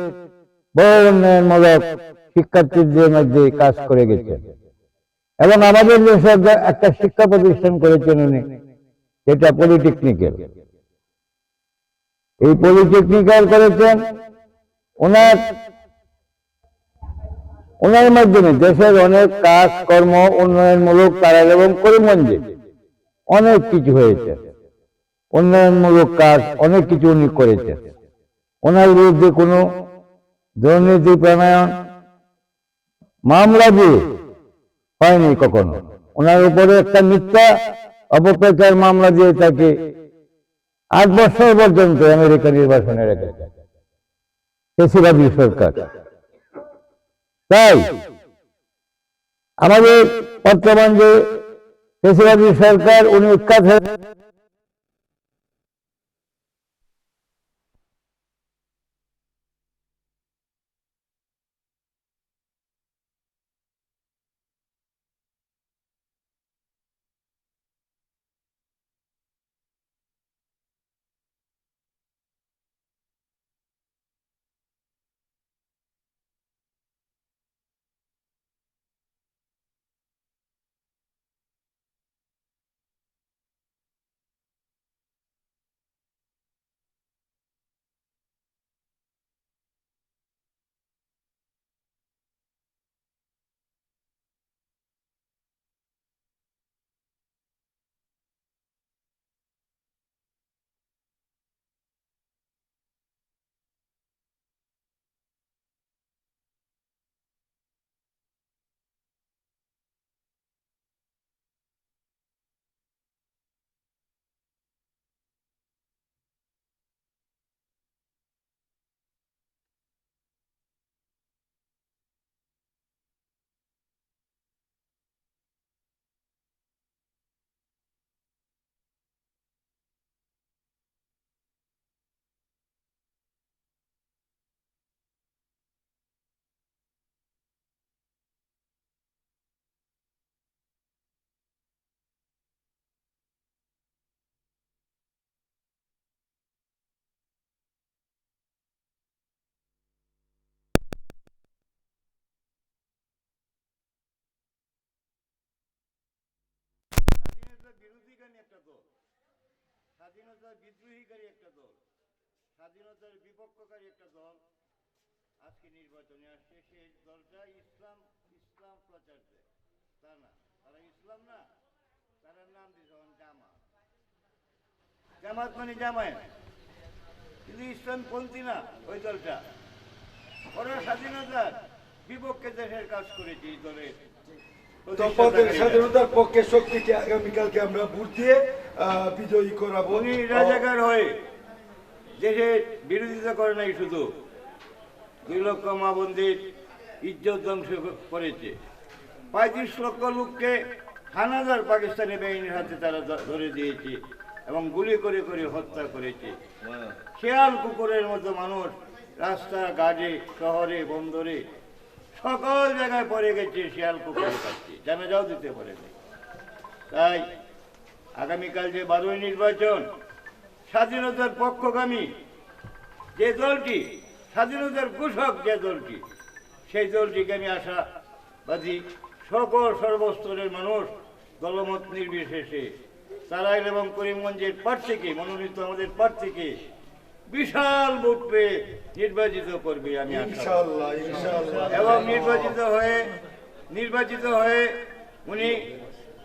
বড় উন্নয়নমূলক শিক্ষার্থীদের মধ্যে কাজ করে গেছেন এবং আমাদের দেশে একটা শিক্ষা প্রতিষ্ঠান করেছেন উনি, যেটা পলিটেকনিক্যাল। এই পলিটেকনিক্যাল করেছেন ওনার মাধ্যমে দেশের অনেক কাজ কর্ম উন্নয়নমূলক তারা এবং করিমগঞ্জে অনেক কিছু হয়েছে। উন্নয়নমূলক কাজ অনেক কিছু উনি করেছেন। ওনার বিরুদ্ধে কোনো দুর্নীতি প্রণয়ন মামলা দিয়ে হয়নি কখনো। ওনার উপরে একটা মিথ্যা অপপ্রচার মামলা দিয়ে তাকে 8 বছর পর্যন্ত আমেরিকা নির্বাসনে রেখেছে ফ্যাসিবাদী সরকার। তাই আমাদের বর্তমান যে ফ্যাসিবাদী সরকার, উনি উৎখাত হয়ে স্বাধীনতা বিরোধীকারী একটা দল, স্বাধীনতা বিদ্রোহীকারী একটা দল, স্বাধীনতার বিপক্ষকারী একটা দল আজকে নির্বাচনে আসছে, সেই দলটা ইসলাম ইসলাম প্রচার দেয়। তা না, তারা ইসলাম না, তারা নাম দিয়েছে জামাত। জামাত মানে জামায়াত, কিন্তু ইসলামপন্থী না ওই দলটা। ওরা স্বাধীনতার বিপক্ষে দেশের কাজ করেছে এই দলের। তোমাদের স্বাধীনতার পক্ষে শক্তিকে আগামীকালকে আমরা ভোট দিয়ে বিজয়ী করাবো। উনি রাজাকার হয়ে দেশের বিরোধিতা করে নাই, শুধু 2 লক্ষ মা বোনদের ইজ্জত ধ্বংস করেছে। 35 লক্ষ লোককে হানাদার পাকিস্তানি বাহিনীর হাতে তারা ধরে দিয়েছে এবং গুলি করে করে হত্যা করেছে। শেয়াল কুকুরের মতো মানুষ রাস্তা ঘাটে, শহরে, বন্দরে, সকল জায়গায় পড়ে গেছে শেয়াল কুকুরের কাছে, জানাজাও দিতে পারে নাই। তাই আগামীকাল যে 12ই নির্বাচন, স্বাধীনতার পক্ষগামী যে দলটি, স্বাধীনতার ঘোষক যে দলটি, সেই দলটিকে আমি আশাবাদী সকল সর্বস্তরের মানুষ দলমত নির্বিশেষে তারাইল এবং করিমগঞ্জের প্রার্থীকে, মনোনীত আমাদের প্রার্থীকে বিশাল ভোট পেয়ে নির্বাচিত করবে আমি ইনশাআল্লাহ, ইনশাআল্লাহ। এবং নির্বাচিত হয়ে উনি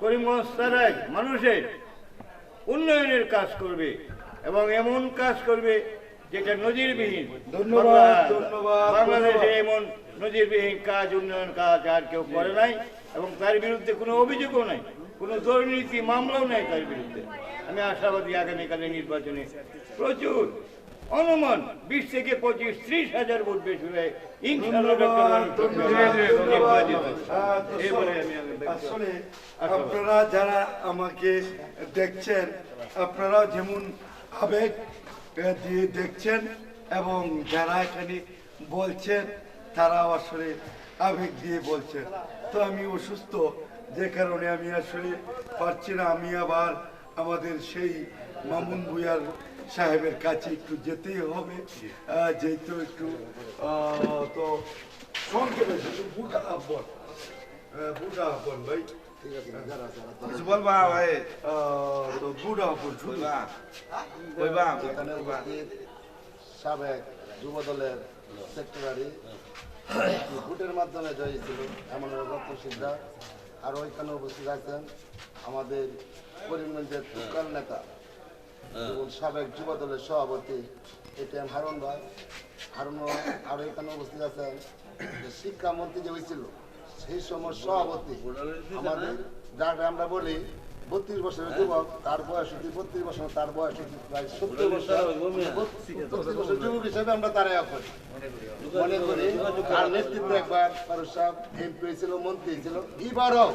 করিমগঞ্জ তারাইল মানুষের উন্নয়নের কাজ করবে এবং এমন কাজ করবে যেটা নজিরবিহীন। ধন্যবাদ, ধন্যবাদ। বাংলাদেশে এমন নজিরবিহীন কাজ, উন্নয়ন কাজ আর কেউ করে নাই এবং তার বিরুদ্ধে কোনো অভিযোগও নাই, কোনো দুর্নীতি মামলাও নাই তার বিরুদ্ধে। আমি আশাবাদী আগামীকালের নির্বাচনে প্রচুর অনুমান 20 থেকে 25, 30 হাজার ভোট বেশি হয়ে ইনশাআল্লাহ আসলে আপনারা যারা আমাকে দেখছেন, আপনারা যেমন আবেগ দিয়ে দেখছেন এবং যারা এখানে বলছেন তারাও আসলে আবেগ দিয়ে বলছেন। তো আমি অসুস্থ, যে কারণে আমি আসলে পারছি না। আমি আবার আমাদের সেই মামুন ভূঁইয়ার সাহেবের কাছে একটু যেতেই হবে, যেহেতু একটু তো সংক্ষেপে বুটা আব্বন ভাই কিছু বলবা ভাই, তো বুটা আব্বন সাবেক যুব দলের সেক্রেটারি ভোটের মাধ্যমে জয়ী ছিল এমন রত্ন সিদ্ধা, আর ওইখানে উপস্থিত আছেন আমাদের করিমগঞ্জের তুকাল নেতা এবং সাবেক যুব দলের সভাপতি এটিএম হারুন ভাই, হারুন। আর এখানে উপস্থিত আছেন শিক্ষামন্ত্রী যে হয়েছিল সেই সময় সভাপতি আমাদের, যাকে আমরা বলি 32 বছরের যুবক, তার বয়স 32 বছর, তার বয়স প্রায় 70 বছর, 32 বছর যুবক হিসেবে আমরা তারাই করি মনে করি। তার নেতৃত্বে একবার ফারুক সাহেব এমপি হয়েছিল, মন্ত্রী ছিল, এবারও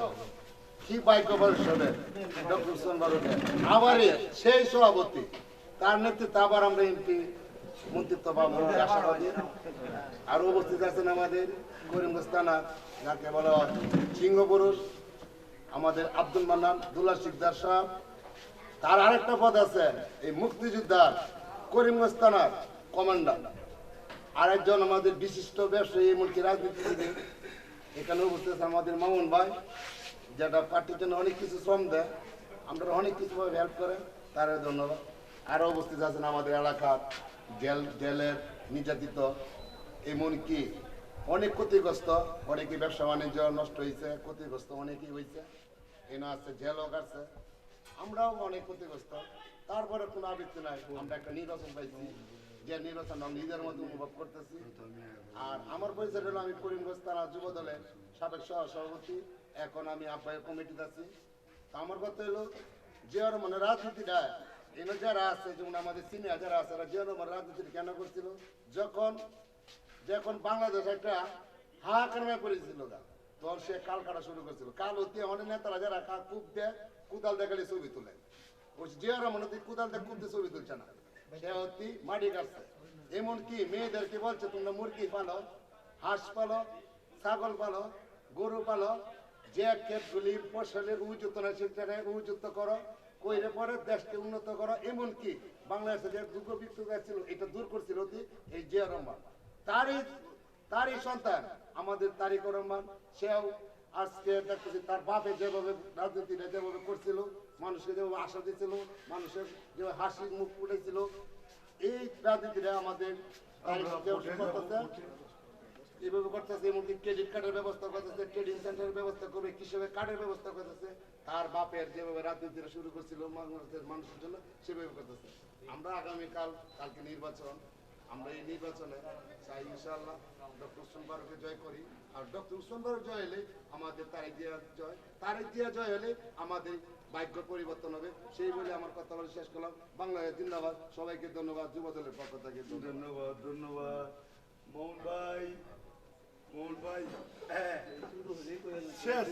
কি বাইক পরিষদের ডক্টর সোনবারুকে আবারই সেই সভাপতি, তার নেতৃত্বে আবার আমরা এমপি মন্ত্রিত্ব বা মন্ত্রী আশাবাদী। আর উপস্থিত আছেন আমাদের করিমগঞ্জ থানা যাকে বলা হয় সিংহপুরুষ, আমাদের আব্দুল মান্নান দুলা শিকদার সাহেব। তার আরেকটা পদ আছে এই মুক্তিযোদ্ধার করিমগঞ্জ থানার কমান্ডার। আরেকজন আমাদের বিশিষ্ট ব্যবসায়ী, এমনকি রাজনীতিবিদ এখানে উপস্থিত আছে আমাদের মামুন ভাই, যেটা পার্টির জন্য অনেক কিছু শ্রম দেয়, আমরা অনেক কিছু হেল্প করে, তার ধন্যবাদ। আরও উপস্থিত আছেন আমাদের এলাকার জেলের নির্যাতিত, এমনকি অনেক ক্ষতিগ্রস্ত, অনেকে ব্যবসা বাণিজ্য নষ্ট হয়েছে, ক্ষতিগ্রস্ত অনেকেই হয়েছে, এনে আছে জেলও কাটছে, আমরাও অনেক ক্ষতিগ্রস্ত। তারপরে কোনো আবৃত্তি নাই, আমরা একটা নির্বাচন পাইছি, যে নির্বাচন আমরা নিজের মতো অনুভব করতেছি। আর আমার পরিচয় হলো আমি করিমগঞ্জ থানা যুব দলের সাবেক সভাপতি, এখন আমি আহ্বায়ক কমিটিতে আছি। আমার কথা হলো যে আর মানে রাজনীতিটা এনে যারা আছে, যেমন আমাদের সিনিয়র যারা আছে, যে আর রাজনীতি কেন করছিল, যখন বাংলাদেশ একটা হাহাকার করেছিল, তখন সে কাল কাটা শুরু করছিল। কাল হতে অনেক নেতারা যারা কূপ দেয়, কুদাল দেখালে ছবি তুলে, ওই যে আর মনে কুদাল দিয়ে কূপ দিয়ে ছবি তুলছে না, সে হতে মাটি কাটছে। এমনকি মেয়েদেরকে বলছে তোমরা মুরগি পালো, হাঁস পালো, ছাগল পালো, গরু পালো, যে ক্ষেতগুলি ফসলের উপযুক্ত না সেখানে উপযুক্ত করো, কইরে পরে দেশকে উন্নত করো। এমনকি বাংলাদেশে যে দুর্ভিক্ষ ছিল এটা দূর করছিল এই জিয়া রহমান, তারই সন্তান আমাদের তারিক রহমান। সেও আজকে দেখতেছি তার বাপে যেভাবে রাজনীতিটা যেভাবে করছিল, মানুষকে যেভাবে আশা দিয়েছিল, মানুষের যেভাবে হাসি মুখ ফুটেছিল, এই রাজনীতিটা আমাদের এইভাবে করতেছে, এমনকি ক্রেডিট কার্ডের ব্যবস্থা করতেছে, ট্রেডিং সেন্টারের ব্যবস্থা করবে, কৃষকের কার্ডের ব্যবস্থা করতেছে। তার বাপের যেভাবে রাজনীতিটা শুরু করছিল মানুষের জন্য সেভাবে করতেছে। আমরা কালকে নির্বাচন, আমরা এই নির্বাচনে চাই ইনশাআল্লাহ ডক্টর উসমান ফারুককে জয় করি। আর ডক্টর উসমান ফারুক জয় হলে আমাদের তারেক জিয়া জয় হলে আমাদের ভাগ্য পরিবর্তন হবে। সেই বলে আমার কথা বলে শেষ করলাম। বাংলাদেশ জিন্দাবাদ। সবাইকে ধন্যবাদ। যুব দলের পক্ষ থেকে ধন্যবাদ। মোহন ভাই শেষ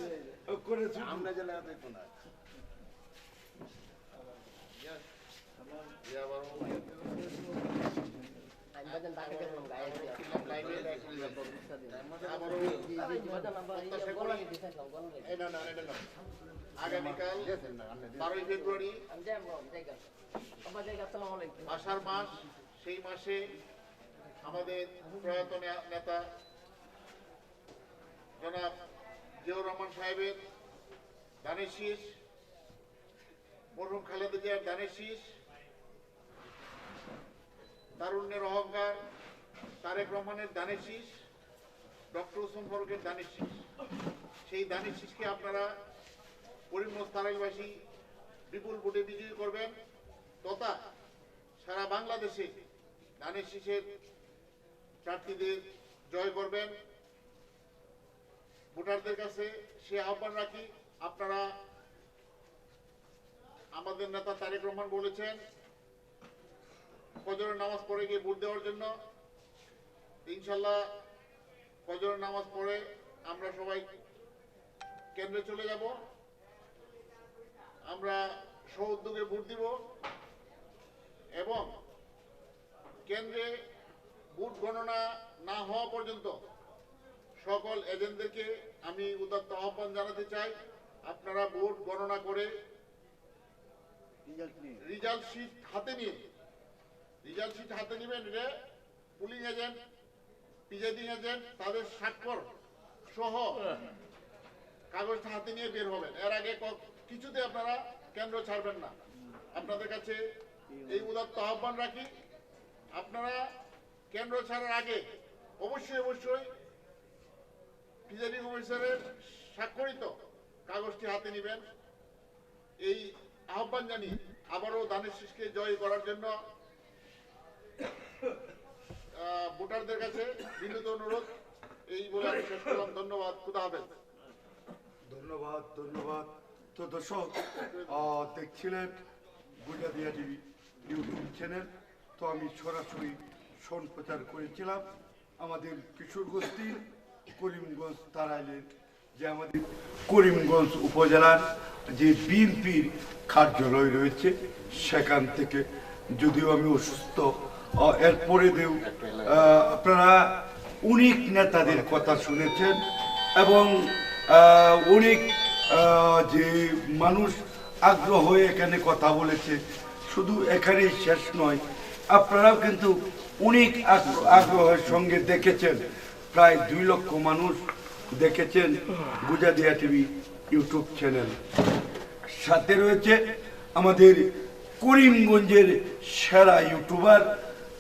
করেছি আমরা জেলা দেখো না আগামীকাল 12 ফেব্রুয়ারি আষাঢ় মাস, সেই মাসে আমাদের প্রয়াত নেতা জনাব জিয়াউর রহমান সাহেবের দানের শীষ, মরহুম খালেদা জিয়ার দানের শীষ, তারুণ্যের অহংকার তারেক রহমানের দানের শীষ, ডক্টর উসমান ফারুকের দানের শীষ। সেই দানের শীষকে আপনারা করিমগঞ্জ তারাইলবাসী বিপুল ভোটে বিজয়ী করবেন, তথা সারা বাংলাদেশে দানের শীষের প্রার্থীদের জয় করবেন। ভোটারদের কাছে সে আহ্বান রাখি, আপনারা আমাদের নেতা তারেক রহমান বলেছেন ফজরের নামাজ পড়ে গিয়ে ভোট দেওয়ার জন্য। ইনশাল্লাহ ফজরের নামাজ পড়ে আমরা সবাই কেন্দ্রে চলে যাব, আমরা সউদ্যোগে ভোট দিব এবং কেন্দ্রে ভোট গণনা না হওয়া পর্যন্ত সকল এজেন্টদেরকে আমি উদাত্ত আহ্বান জানাতে চাই, আপনারা ভোট গণনা করে রেজাল্ট শিট হাতে নেবেন। পুলিং এজেন্ট, প্রিজাইডিং এজেন্ট তাদের স্বাক্ষর সহ কাগজটা হাতে নিয়ে বের হবেন। এর আগে কিছুতে আপনারা কেন্দ্র ছাড়বেন না। আপনাদের কাছে এই উদাত্ত আহ্বান রাখি, আপনারা কেন্দ্র ছাড়ার আগে অবশ্যই প্রিজাইডিং অফিসারের স্বাক্ষরিত কাগজটি হাতে নেবেন। এই আহ্বান জানিয়ে আবারও দানের শীষকে জয় করার জন্য ভোটারদের কাছে বিনীত অনুরোধ। এই বলে আমি শেষ করলাম। ধন্যবাদ। খুদা হাফেজ। ধন্যবাদ। তো দর্শক দেখছিলেন গুজাদিয়া টিভি ইউটিউব চ্যানেল। তো আমি সরাসরি সম্প্রচার করেছিলাম আমাদের কিশোরগঞ্জের করিমগঞ্জ তারাইলের যে আমাদের করিমগঞ্জ উপজেলার যে বিএনপির কার্যালয় রয়েছে সেখান থেকে। যদিও আমি অসুস্থ, এরপরে আপনারা অনেক নেতাদের কথা শুনেছেন এবং অনেক যে মানুষ আগ্রহ হয়ে এখানে কথা বলেছে। শুধু এখানেই শেষ নয়, আপনারাও কিন্তু অনেক আগ্রহের সঙ্গে দেখেছেন। প্রায় 2 লক্ষ মানুষ দেখেছেন গুজাদিয়া টিভি ইউটিউব চ্যানেল। সাথে রয়েছে আমাদের করিমগঞ্জের সেরা ইউটিউবার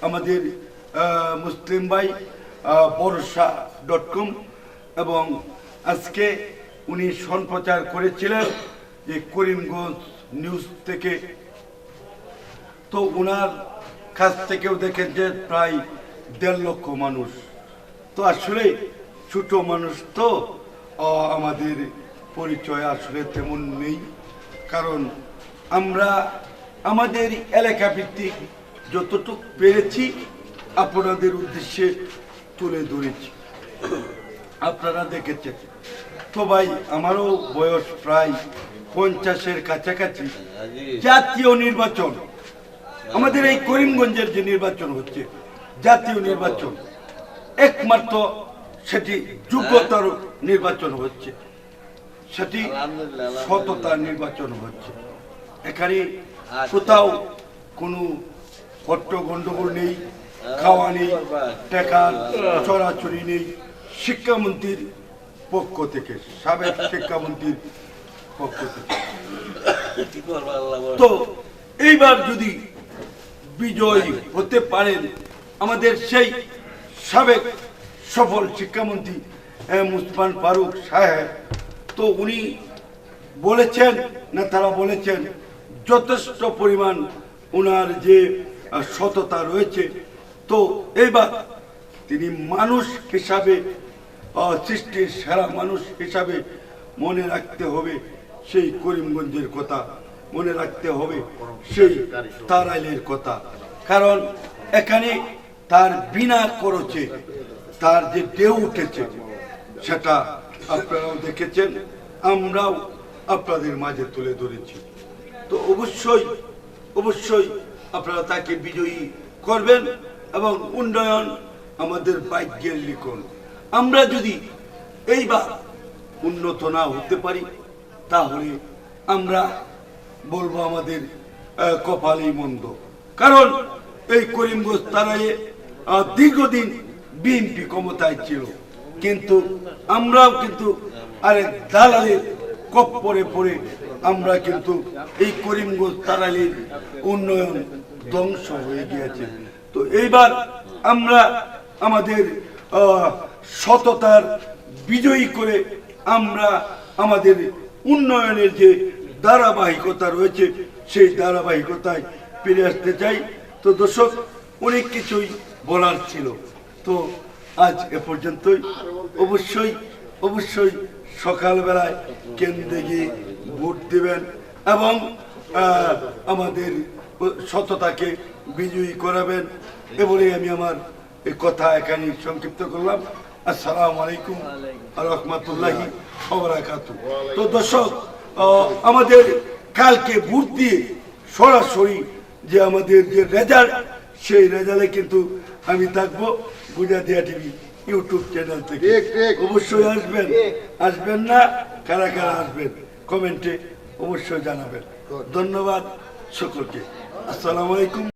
আমাদের মুসলিম ভাই ভরসা.com, এবং আজকে উনি সম্প্রচার করেছিলেন যে করিমগঞ্জ নিউজ থেকে। তো ওনার কাছ থেকেও দেখেছেন প্রায় 1.5 লক্ষ মানুষ। তো আসলে ছোট মানুষ, তো আমাদের পরিচয় আসলে তেমন নেই, কারণ আমরা আমাদের এলাকা ভিত্তিক যতটুকু পেরেছি আপনাদের উদ্দেশ্যে তুলে ধরেছি, আপনারা দেখেছেন। তো ভাই আমারও বয়স প্রায় 50-এর কাছাকাছি। জাতীয় নির্বাচন, আমাদের এই করিমগঞ্জের যে নির্বাচন হচ্ছে জাতীয় নির্বাচন, একমাত্র সেটি যোগ্যতার নির্বাচন হচ্ছে, সেটি সততার নির্বাচন হচ্ছে। এখানে কোথাও কোনো হট্ট গন্ডগোল নেই, খাওয়া নেই, টাকার চড়াচড়ি নেই। শিক্ষামন্ত্রীর পক্ষ থেকে, সাবেক শিক্ষামন্ত্রীর পক্ষ থেকে। তো এইবার যদি বিজয়ী হতে পারেন আমাদের সেই সাবেক সফল শিক্ষামন্ত্রী মুসমান ফারুক সাহেব। তো উনি বলেছেন, নেতারা বলেছেন, যথেষ্ট পরিমাণ ওনার যে সততা রয়েছে। তো এইবার তিনি মানুষ হিসাবে, সৃষ্টির সেরা মানুষ হিসাবে মনে রাখতে হবে সেই করিমগঞ্জের কথা, মনে রাখতে হবে সেই তারাইলের কথা। কারণ এখানে তার বিনা খরচে তার যে ঢেউ উঠেছে সেটা আপনারাও দেখেছেন, আমরাও আপনাদের মাঝে তুলে ধরেছি। তো অবশ্যই অবশ্যই আপনারা তাকে বিজয়ী করবেন এবং উন্নয়ন আমাদের ভাগ্যের লিখন। আমরা যদি এইবার উন্নত না হতে পারি তাহলে আমরা বলবো আমাদের কপালই মন্দ। কারণ এই করিমগঞ্জ তারাইয়ে দীর্ঘদিন বিএনপি ক্ষমতায় ছিল, কিন্তু আমরাও কিন্তু আরেক দালালের কপ্পরে পড়ে আমরা কিন্তু এই করিমগঞ্জ তারাইলের উন্নয়ন ধ্বংস হয়ে গিয়েছে। তো এইবার আমরা আমাদের সততার বিজয়ী করে আমরা আমাদের উন্নয়নের যে ধারাবাহিকতা রয়েছে সেই ধারাবাহিকতায় ফিরে আসতে চাই। তো দর্শক, অনেক কিছুই বলার ছিল, তো আজ এ পর্যন্তই। অবশ্যই অবশ্যই সকালবেলায় কেন্দ্রে গিয়ে ভোট দেবেন এবং আমাদের সততাকে বিজয়ী করাবেন। এ বলেই আমি আমার এই কথা এখানে সংক্ষিপ্ত করলাম। আসসালামু আলাইকুম রহমতুল্লাহি ওয়া বারাকাতুহু। তো দর্শক, আমাদের কালকে ভোট দিয়ে সরাসরি যে আমাদের যে রেজাল্ট, সেই রেজাল্টে কিন্তু আমি থাকবো গুজাদিয়া টিভি ইউটিউব চ্যানেল থেকে। অবশ্যই আসবেন, আসবেন না কারা কারা আসবেন কমেন্টে অবশ্যই জানাবেন। ধন্যবাদ সকলকে। আসসালামু আলাইকুম।